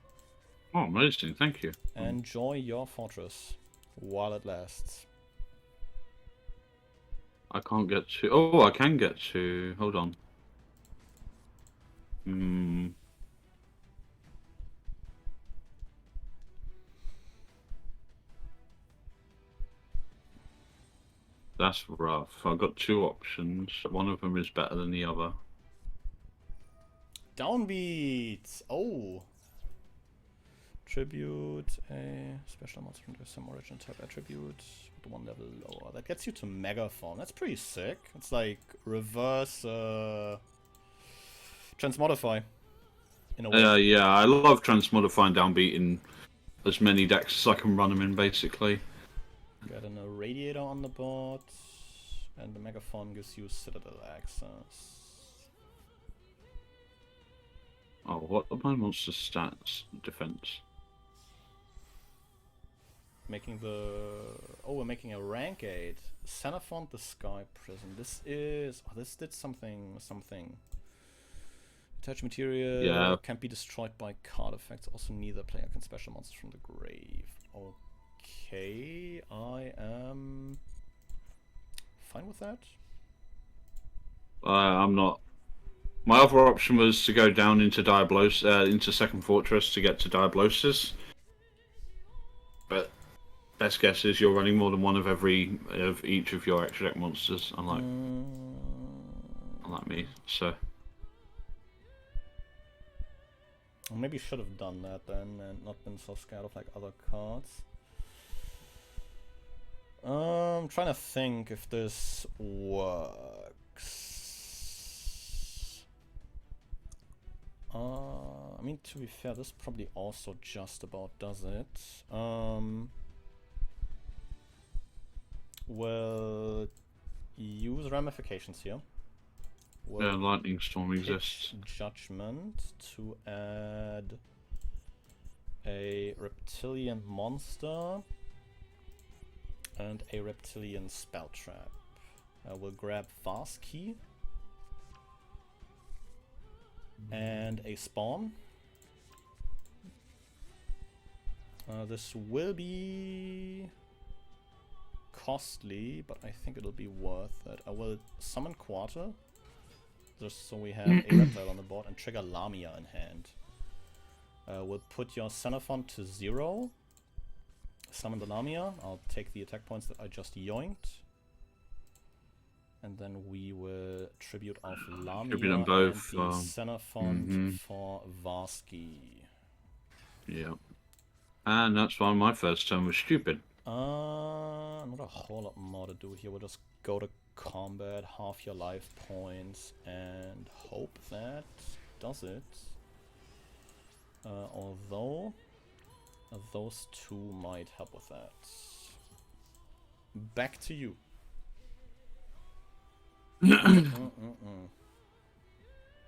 Oh, amazing! Thank you. Enjoy your fortress while it lasts. I can't get to. Oh, I can get to. Hold on. That's rough. I've got two options. One of them is better than the other. Downbeat! Oh! Tribute a special monster from some origin type attribute with one level lower. That gets you to Megaphone. That's pretty sick. It's like reverse transmodify. In a way. Yeah, I love transmodifying downbeat in as many decks as I can run them in, basically. Got an Irradiator on the board, and the Megaphone gives you Citadel access. Oh, what are my monster stats? Defense. Making the... Oh, we're making a rank 8. Xenophont the Sky Prison. This is... Oh, this did something... Attached material can't be destroyed by card effects. Also, neither player can special monsters from the grave. Okay, I am fine with that. I'm not. My other option was to go down into into Second Fortress to get to Diablosis. But best guess is you're running more than one of each of your extra deck monsters, unlike me. So. Maybe should have done that then and not been so scared of like other cards. I'm trying to think if this works. I mean, to be fair, this probably also just about does it. We'll use ramifications here. Yeah, Lightning Storm exists. Judgment to add a reptilian monster and a reptilian spell trap. We'll grab Fast Key and a spawn. This will be costly, but I think it'll be worth it. I will summon Quarter, just so we have a reptile on the board, and trigger Lamia in hand. We'll put your Xenophon to 0. Summon the Lamia. I'll take the attack points that I just yoinked. And then we will tribute off Lamia them both, and the Xenophon for Varsky. Yeah. And that's why my first turn was stupid. Not a whole lot more to do here. We'll just go to combat, half your life points, and hope that does it. Although those two might help with that. Back to you.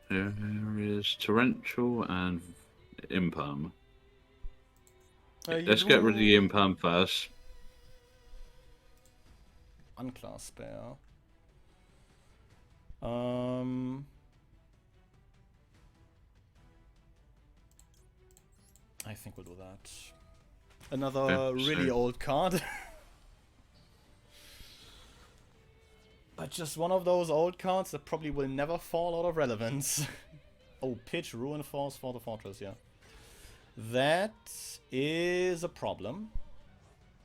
There is Torrential and Imperm. Let's get rid of the Imperm first. Unclass spare. I think we'll do that. Another really old card. But just one of those old cards that probably will never fall out of relevance. Oh, pitch Ruin Force for the Fortress, yeah. That is a problem.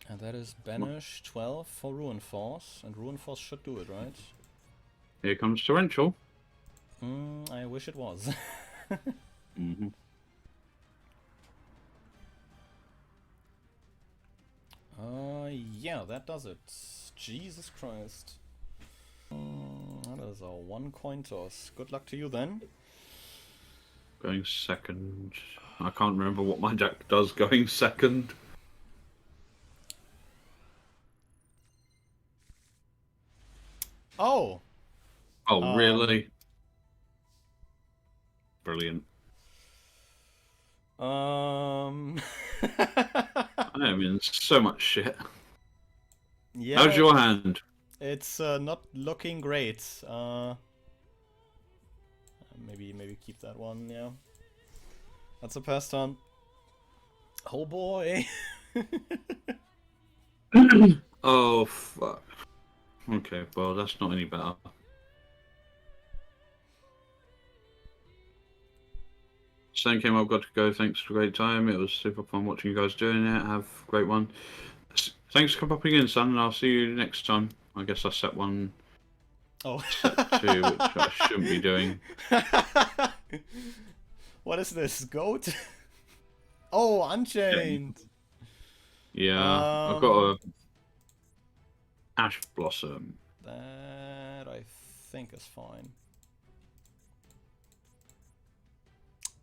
And that is banish 12 for Ruin Force. And Ruin Force should do it, right? Here comes Torrential. I wish it was. Mm-hmm. Yeah, that does it. Jesus Christ. That is a 1 coin toss. Good luck to you then. Going second. I can't remember what my deck does going second. Oh! Oh, really? Brilliant. I am in so much shit. Yeah. How's your hand? It's not looking great. Maybe keep that one, yeah. That's a pass turn. Oh boy. Oh, fuck. Okay, well, that's not any better. Stan came up, got to go. Thanks for a great time. It was super fun watching you guys doing it. Have a great one. Thanks for popping in, son, and I'll see you next time. I guess I set one. Oh. Set 2, which I shouldn't be doing. What is this? Goat? Oh, Unchained! Yeah, I've got a Ash Blossom. That I think is fine.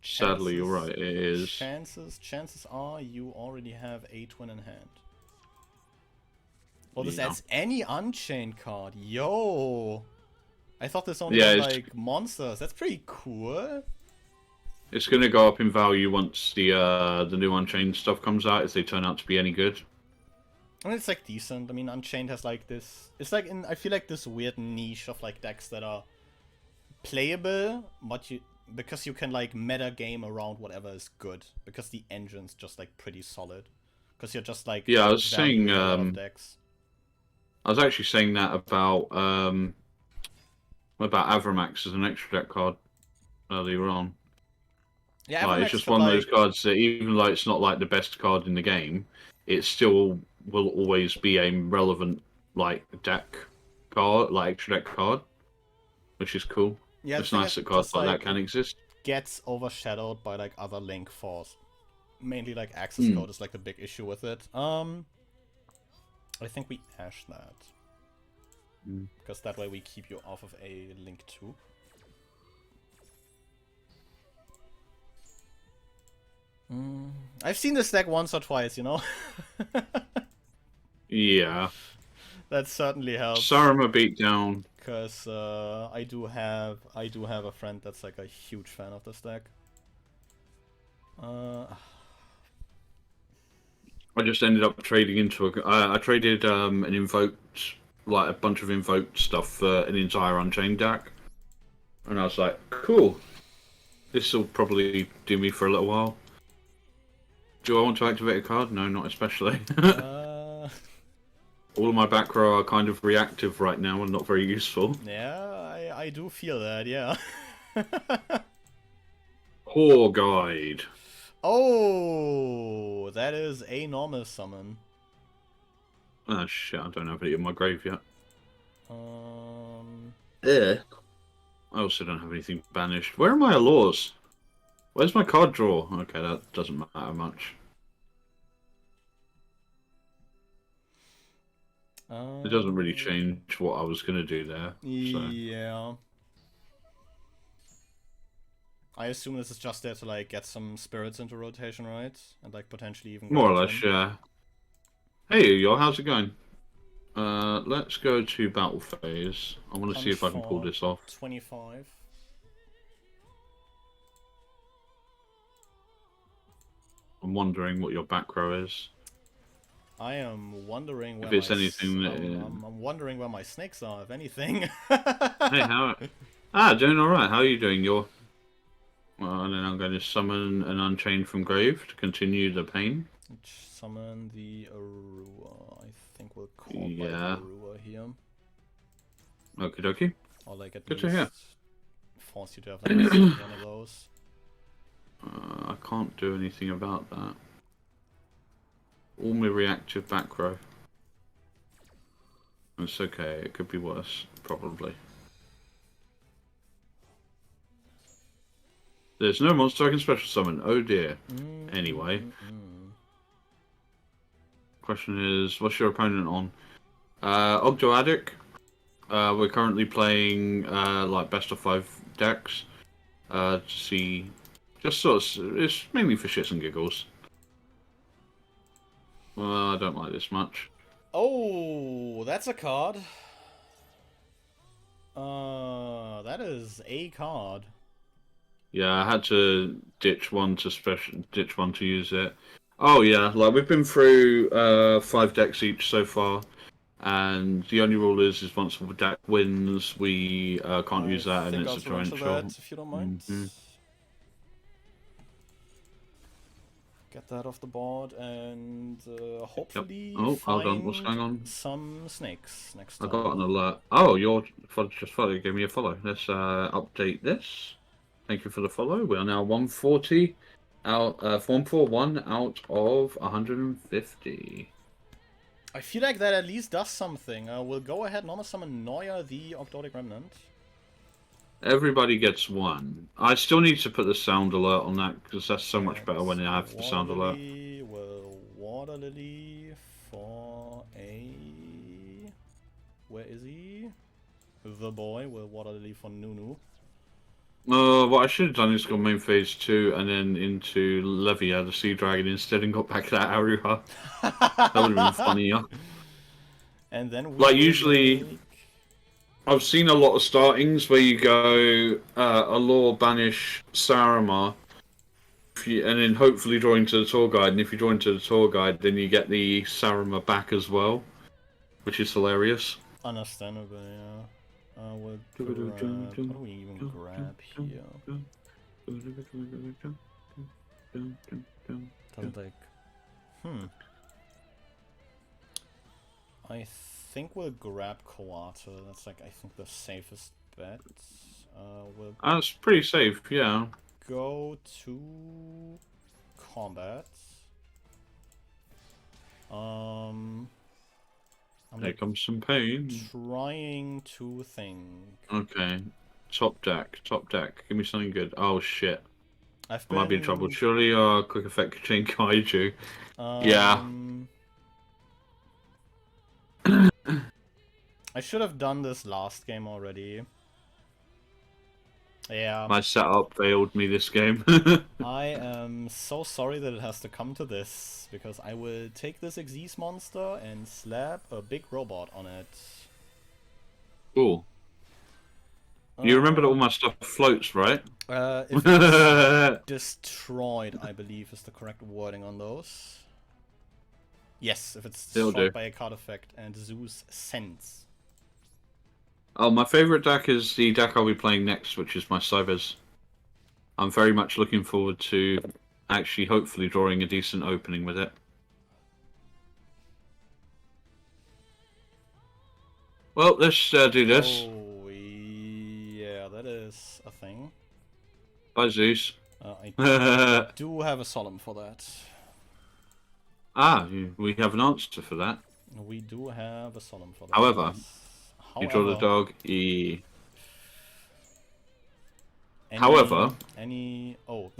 Sadly, you're right, it is. Chances are you already have a twin in hand. Well, this adds any Unchained card. Yo! I thought this only had, like, monsters. That's pretty cool. It's going to go up in value once the new Unchained stuff comes out, if they turn out to be any good. I mean, it's, like, decent. I mean, Unchained has, like, this... It's, like, I feel like this weird niche of, like, decks that are playable, but because you can, like, meta game around whatever is good. Because the engine's just, like, pretty solid. Because you're just, like... Yeah, I was saying... decks. I was actually saying that about Avramax as an extra deck card earlier on. Yeah, like, it's just one of those cards that even though it's not like the best card in the game, it still will always be a relevant like deck card, like extra deck card, which is cool. Yeah, it's nice that cards like that can exist. Gets overshadowed by like other Link Force. Mainly like access code is like the big issue with it. I think we ash that. Because that way we keep you off of a Link 2. I've seen this deck once or twice, you know? Yeah. That certainly helps. Sarama beatdown. Because I do have a friend that's like a huge fan of this deck. I just ended up trading into I traded an invoked, like a bunch of invoked stuff for an entire Unchained deck, and I was like, cool. This will probably do me for a little while. Do I want to activate a card? No, not especially. All of my back row are kind of reactive right now and not very useful. Yeah, I do feel that, yeah. Poor guide. Oh, that is a normal summon. Oh shit, I don't have it in my grave yet. Yeah. I also don't have anything banished. Where are my allures? Where's my card draw? Okay, that doesn't matter much. It doesn't really change what I was going to do there. So. Yeah. I assume this is just there to like get some spirits into rotation, right? And like potentially even More grab or a less, twin. yeah. Hey, y'all, how's it going? Let's go to battle phase. I want to see Punch if I can pull for this off. 25. I'm wondering what your back row is. I am wondering where If it's anything that... I'm wondering where my snakes are, if anything. Hey, how... doing alright. How are you doing? You're... Well, and then I'm going to summon an Unchained from Grave to continue the pain. Summon the Arua. I think we'll call by the Yeah. Arua here. Okie dokie. Or like at Good to least hear. force you to have like one of those. I can't do anything about that. All my reactive back row. It's okay, it could be worse, probably. There's no monster I can special summon. Oh dear. Anyway. Question is, what's your opponent on? Ogdoadic. We're currently playing like best of 5 decks. To see, just sort of, it's mainly for shits and giggles. Well, I don't like this much. Oh, that's a card. That is a card. Yeah, I had to ditch one to use it. Oh yeah, like we've been through 5 decks each so far, and the only rule is once the deck wins, we can't use that, and it's a torrential. That, if you don't mind. Get that off the board and hopefully hold on, what's going on? Some snakes next time. I got an alert. Oh, you're just follow. Give me a follow. Let's update this. Thank you for the follow. We are now 140 out, 141 out of 150. I feel like that at least does something. We'll go ahead and almost summon Noya, the Ogdoadic Remnant. Everybody gets one. I still need to put the sound alert on that because that's so much better when I have the sound alert. Will Water Lily for a... Where is he? The boy will Water Lily for Nunu. What I should have done is go main phase 2 and then into Levia, the Sea Dragon, instead and got back that Aruha. That would have been funnier. And then we like usually... I've seen a lot of startings where you go Allure, Banish, Saramar, and then hopefully draw into the tour guide. And if you draw into the tour guide, then you get the Saramar back as well, which is hilarious. Understandable, yeah. What do we even grab here? I think we'll grab Coata. That's like, I think, the safest bet. That's pretty safe, yeah. Go to combat. Here comes some pain. Trying to think. Okay. Top deck. Give me something good. Oh shit. I might be in trouble. Surely quick effect chain kaiju. Yeah. I should have done this last game already. Yeah. My setup failed me this game. I am so sorry that it has to come to this, because I will take this Xyz monster and slap a big robot on it. Cool. You remember that all my stuff floats, right? If it's destroyed, I believe is the correct wording on those. Yes, if it's destroyed by a card effect and Zeus Sense. Oh, my favourite deck is the deck I'll be playing next, which is my Cybers. I'm very much looking forward to actually hopefully drawing a decent opening with it. Well, let's do this. Oh, yeah, that is a thing. Bye, Zeus. I do have a solemn for that. Ah, we have an answer for that. We do have a solemn for that. However, you draw the dog, However... Oh.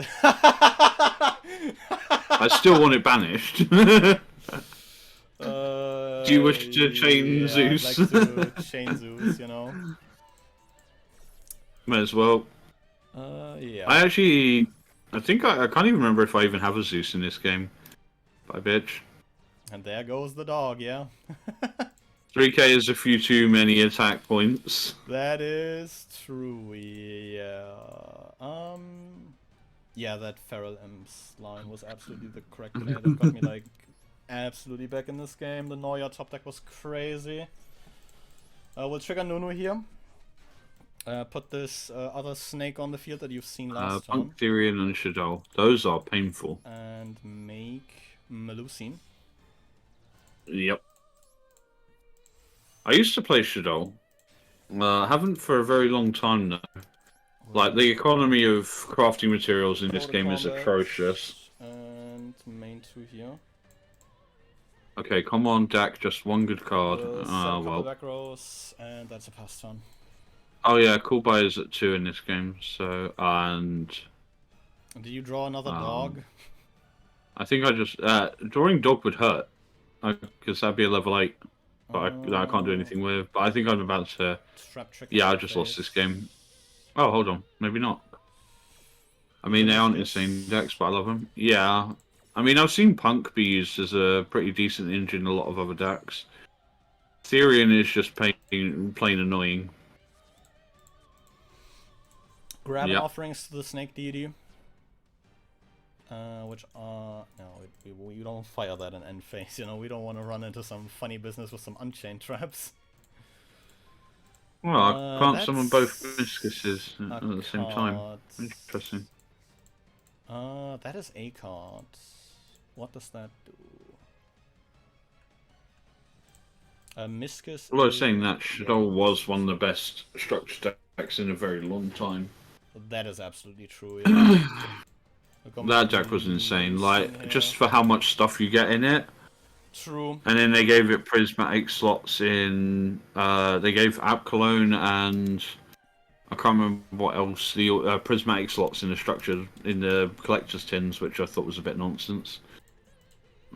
I still want it banished. Do you wish to chain yeah, Zeus? I'd like to chain Zeus, you know. Might as well. Yeah. I actually, I think I can't even remember if I even have a Zeus in this game. Bye, bitch. And there goes the dog, yeah. 3k is a few too many attack points. That is true, yeah. Yeah, that Feral Imps line was absolutely the correct play. That got me, like, absolutely back in this game. The Neuer top deck was crazy. We'll trigger Nunu here. Put this other snake on the field that you've seen last turn. Punk, Therian, and Shadow. Those are painful. And make Melusine. Yep. I used to play Shadow. Haven't for a very long time now. Like, the economy of crafting materials in this game is atrocious. And main 2 here. Okay, come on, Dak, just one good card. Well. Back rows, and that's a pass turn. Oh yeah, Cool Buy is at 2 in this game, so, and... Do you draw another dog? I think I just... drawing dog would hurt, because that'd be a level 8, but that I can't do anything with. But I think I'm about to... Yeah, I just lost this game. Oh, hold on, maybe not. I mean, they aren't insane decks, but I love them. Yeah, I mean, I've seen Punk be used as a pretty decent engine in a lot of other decks. Therian is just plain annoying. Grab offerings to the snake deity. Which are... No, we don't fire that in end phase, you know, we don't want to run into some funny business with some Unchained traps. Well, I can't summon both Miscuses at the same time. Interesting. That is a card. What does that do? Miscus. Well, I was saying that Shadow was one of the best structured decks in a very long time. That is absolutely true, yeah. That deck was insane, like, just for how much stuff you get in it. True. And then they gave it prismatic slots in, they gave App Cologne and I can't remember what else, the prismatic slots in the structure, in the collector's tins, which I thought was a bit nonsense.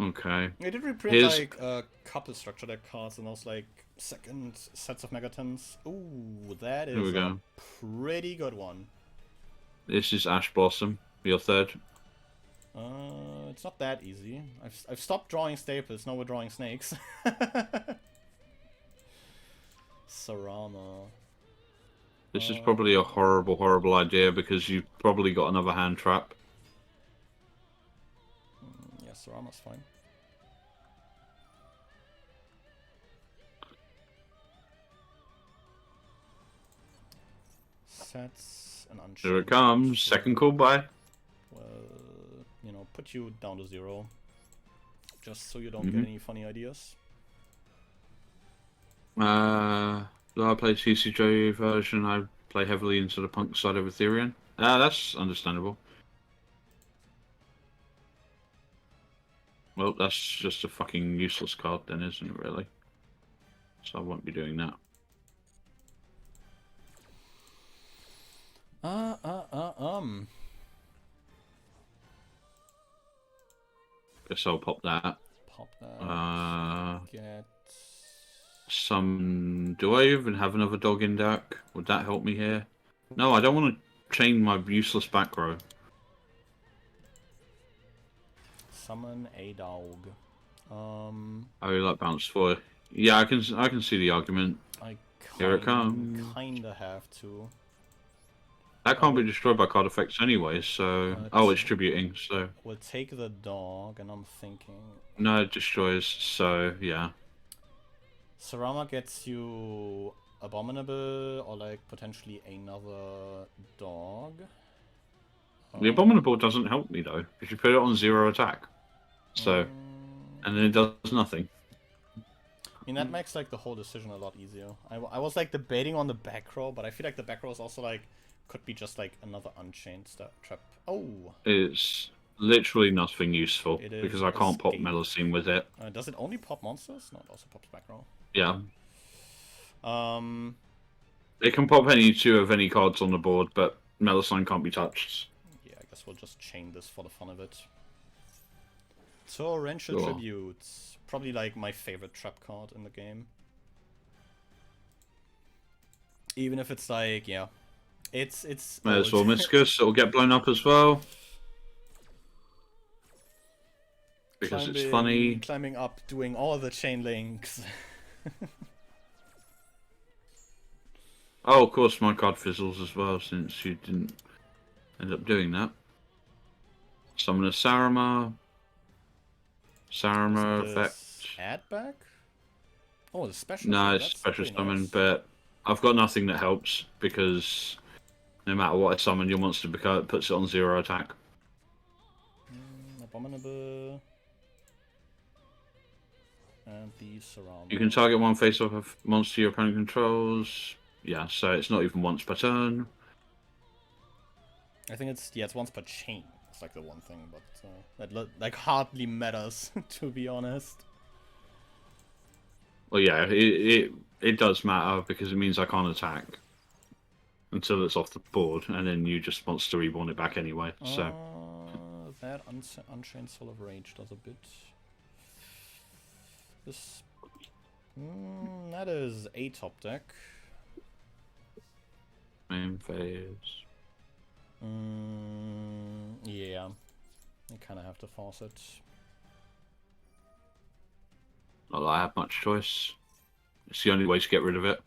Okay. They did reprint like a couple structure deck cards and those like second sets of Megatons. Ooh, that is a pretty good one. This is Ash Blossom, your third. It's not that easy. I've stopped drawing staples, now we're drawing snakes. Sarama. This is probably a horrible, horrible idea because you've probably got another hand trap. Yeah, Sarama's fine. Sets an Unchained. Here it comes, second Cool Buy. Well, you know, put you down to 0. Just so you don't get any funny ideas. I play TCJ version, I play heavily into the Punk side of Ethereum. That's understandable. Well, that's just a fucking useless card then, isn't it, really? So I won't be doing that. Guess I'll pop that. Pop that. Get... Do I even have another dog in deck? Would that help me here? No, I don't want to chain my useless back row. Summon a dog. I really like bounce 4. Yeah, I can see the argument. Here it comes. Kinda have to. That can't be destroyed by card effects anyway, so... Oh, it's tributing, so... We'll take the dog, and I'm thinking... No, it destroys, so, yeah. Sarama gets you Abominable, or like, potentially another dog. The Abominable doesn't help me, though, because you put it on 0 attack. So... And then it does nothing. I mean, that makes, like, the whole decision a lot easier. I was, like, debating on the back row, but I feel like the back row is also, like... Could be just like another Unchained trap. Oh! It's literally nothing useful because I can't pop Melusine with it. Does it only pop monsters? No, it also pops back row. Yeah. It can pop any 2 of any cards on the board, but Melusine can't be touched. Yeah, I guess we'll just chain this for the fun of it. Torrential Cool. Tribute. Probably like my favorite trap card in the game. Even if it's like, yeah. It's May as well old. Miscus, it'll get blown up as well. Because it's funny. Climbing up, doing all the chain links. Oh, of course my card fizzles as well, since you didn't end up doing that. Summon a Sarama. Sarama effect. Add back? Oh, the special. No, it's special summon, but I've got nothing that helps because no matter what I summon, your monster puts it on 0 attack. Abominable. And the surround. You can target one face-off of monster your opponent controls. Yeah, so it's not even once per turn. I think it's once per chain. It's like the one thing, but that like hardly matters to be honest. Well, yeah, it does matter because it means I can't attack until it's off the board, and then you just wants to reborn it back anyway. So that Unchained Soul of Rage does a bit. This that is a top deck. Main phase. Yeah, you kind of have to force it. Not that I have much choice. It's the only way to get rid of it.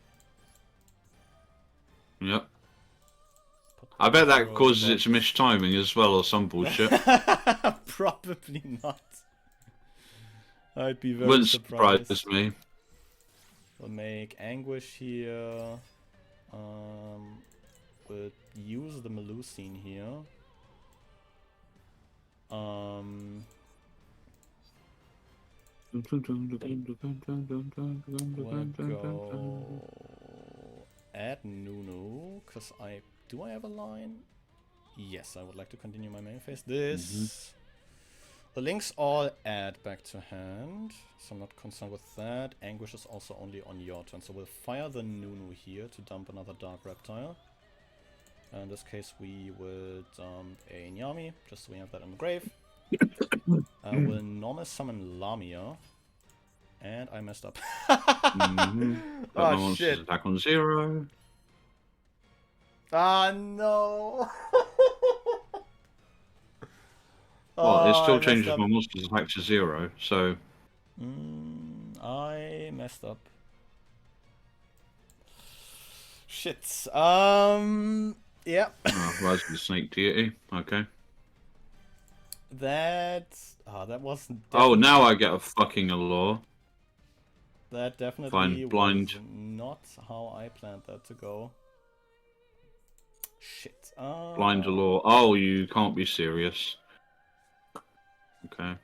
Yep. I bet that causes its mistiming as well, or some bullshit. Probably not. I'd be very Wouldn't surprised. surprise me. We'll make Anguish here. We'll use the Melusine here. We'll go add Nunu, because do I have a line? Yes, I would like to continue my main phase. The links all add back to hand, so I'm not concerned with that. Anguish is also only on your turn, so we'll fire the Nunu here to dump another Dark Reptile. In this case, we will dump a Nyami, just so we have that in the grave. We'll normal summon Lamia. And I messed up. Oh, shit. Attack on 0. Ah, no. Well, it still changes my monster's attack to 0, so... I messed up. Shit. Yeah. Rise of the Snake Deity. Okay. That wasn't... Oh, now I get a fucking allure. That definitely Fine, blind. was not how I planned that to go. Shit. Blind allure. Oh, you can't be serious. Okay.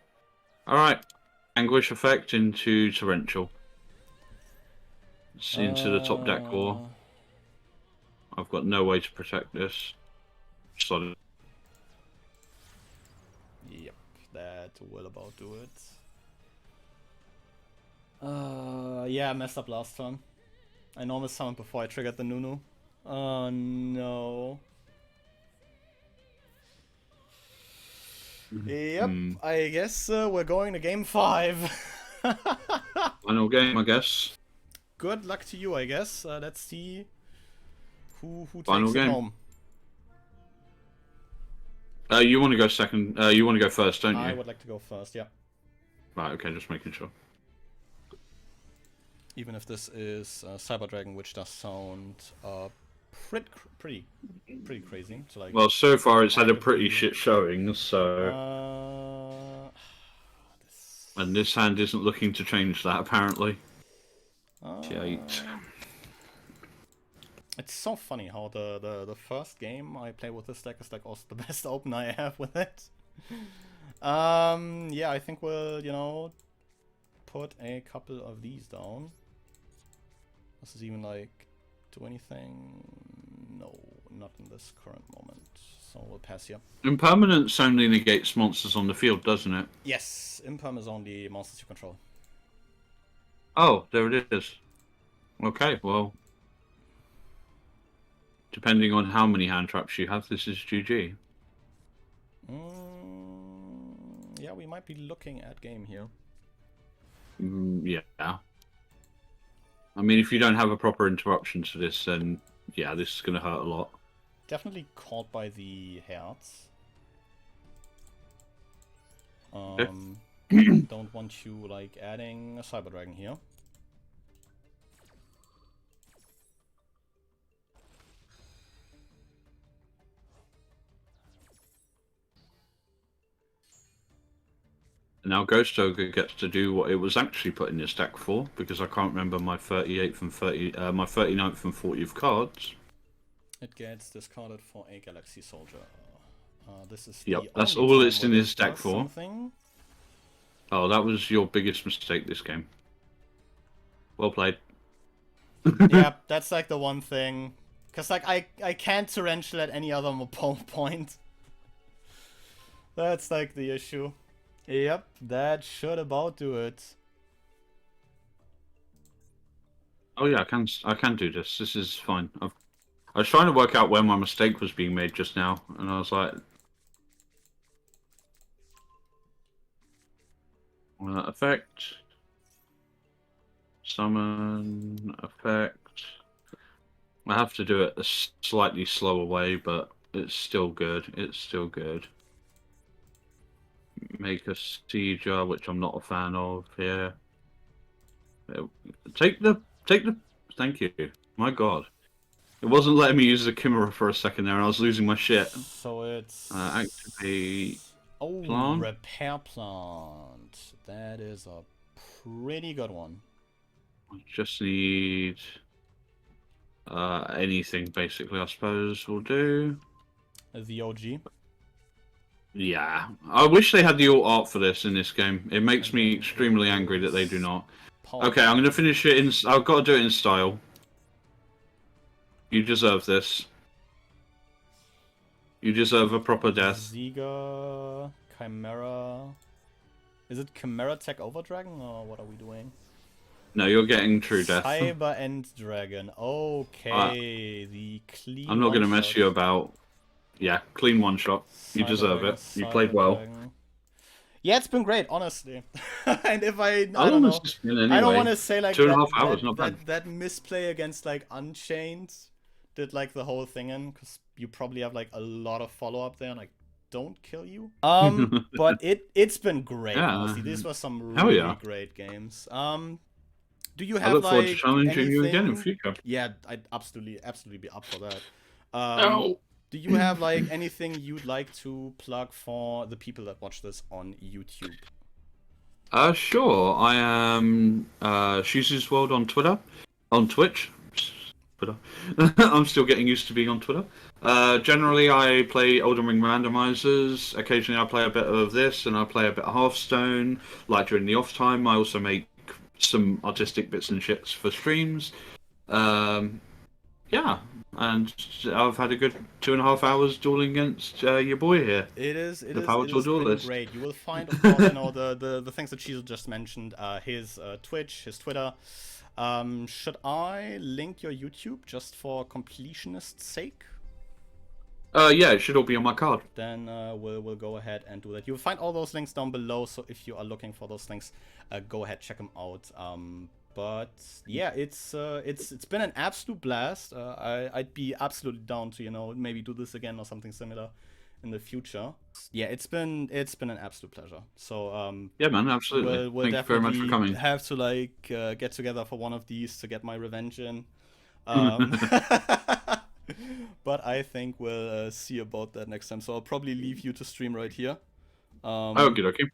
Alright. Anguish effect into Torrential. It's into the top deck core. I've got no way to protect this. Solid. Yep, that will about do it. Yeah, I messed up last turn. I normal summoned before I triggered the Nunu. Oh no. Yep, I guess we're going to game 5. Final game, I guess. Good luck to you, I guess. Let's see who Final takes it game. home. You want to go second? You want to go first, don't you? I would like to go first, yeah. Right, okay, just making sure. Even if this is Cyber Dragon, which does sound pretty crazy. To like. Well, so far it's had a pretty shit showing, so... And this hand isn't looking to change that, apparently. 8. It's so funny how the first game I play with this deck is like also the best opener I have with it. Yeah, I think we'll, you know, put a couple of these down. Does this even like do anything? No, not in this current moment. So we'll pass here. Impermanence only negates monsters on the field, doesn't it? Yes, Imperm is only monsters you control. Oh, there it is. Okay, well... Depending on how many hand traps you have, this is GG. Yeah, we might be looking at game here. Yeah. I mean, if you don't have a proper interruption to this, then yeah, this is going to hurt a lot. Definitely caught by the Herz. Don't want you, like, adding a Cyber Dragon here. Now Ghost Ogre gets to do what it was actually put in his deck for, because I can't remember my 38th and my 39th and 40th cards. It gets discarded for a Galaxy Soldier. This is Yep, the that's only all time it's where in this his deck does for. something. Oh, that was your biggest mistake this game. Well played. Yeah, that's like the one thing. Because, like, I can't Torrential at any other point. That's, like, the issue. Yep, that should about do it. Oh yeah, I can do this. This is fine. I was trying to work out where my mistake was being made just now, and I was like, effect, summon, effect. I have to do it a slightly slower way, but it's still good. It's still good. Make a Sieger, which I'm not a fan of here. Take the. Thank you. My God, it wasn't letting me use the Chimera for a second there, and I was losing my shit. So it's Activate. Oh, Plant. Repair Plant. That is a pretty good one. I just need anything basically. I suppose will do. The OG. Yeah, I wish they had the alt art for this in this game. It makes me extremely angry that they do not. Okay, I'm gonna finish it in. I've got to do it in style. You deserve this. You deserve a proper death. Ziga, Chimera. Is it Chimera Tech Over Dragon, or what are we doing? No, you're getting true death. Cyber End Dragon. Okay, the clean. I'm not gonna mess you about. Yeah, clean one shot. You deserve it. You played well. Dragon. Yeah, it's been great, honestly. And if I don't know, anyway, I don't want to say like 2.5 hours, not bad. That misplay against like Unchained did like the whole thing in, because you probably have like a lot of follow up there, and I don't kill you. But it's been great. Yeah, honestly, these were some really great games. Do you have I look forward to like challenging you again in future. Yeah, I'd absolutely be up for that. Do you have like anything you'd like to plug for the people that watch this on YouTube? Sure. I am Shizu's World on Twitter, on Twitch. Twitter. I'm still getting used to being on Twitter. Generally, I play Elden Ring randomizers. Occasionally, I play a bit of this, and I play a bit of Hearthstone. Like during the off time, I also make some artistic bits and shits for streams. Yeah, and I've had a good 2.5 hours dueling against your boy here. It is duelist. Great. You will find, of course, you know, the things that Shizu just mentioned. His Twitch, his Twitter. Should I link your YouTube just for completionist's sake? Yeah, it should all be on my card. Then we'll go ahead and do that. You'll find all those links down below, so if you are looking for those links, go ahead, check them out. But yeah, it's been an absolute blast. I'd be absolutely down to, you know, maybe do this again or something similar in the future. Yeah, it's been an absolute pleasure. So yeah, man, absolutely. We'll Thank you very much for coming. Have to like get together for one of these to get my revenge in. But I think we'll see about that next time. So I'll probably leave you to stream right here. Okay, okay.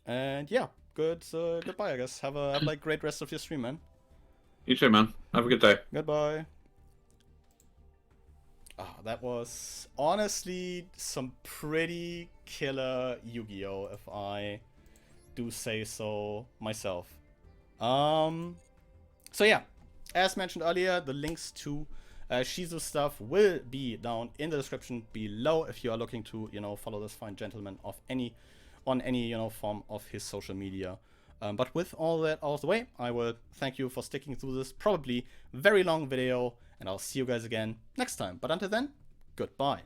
And yeah, goodbye, I guess. Have like great rest of your stream, man. You too, man. Have a good day. Goodbye. That was honestly some pretty killer Yu-Gi-Oh! If I do say so myself. So yeah, as mentioned earlier, the links to Shizu stuff will be down in the description below if you are looking to, you know, follow this fine gentleman on any, you know, form of his social media. But with all that out of the way, I will thank you for sticking through this probably very long video, and I'll see you guys again next time. But until then, goodbye.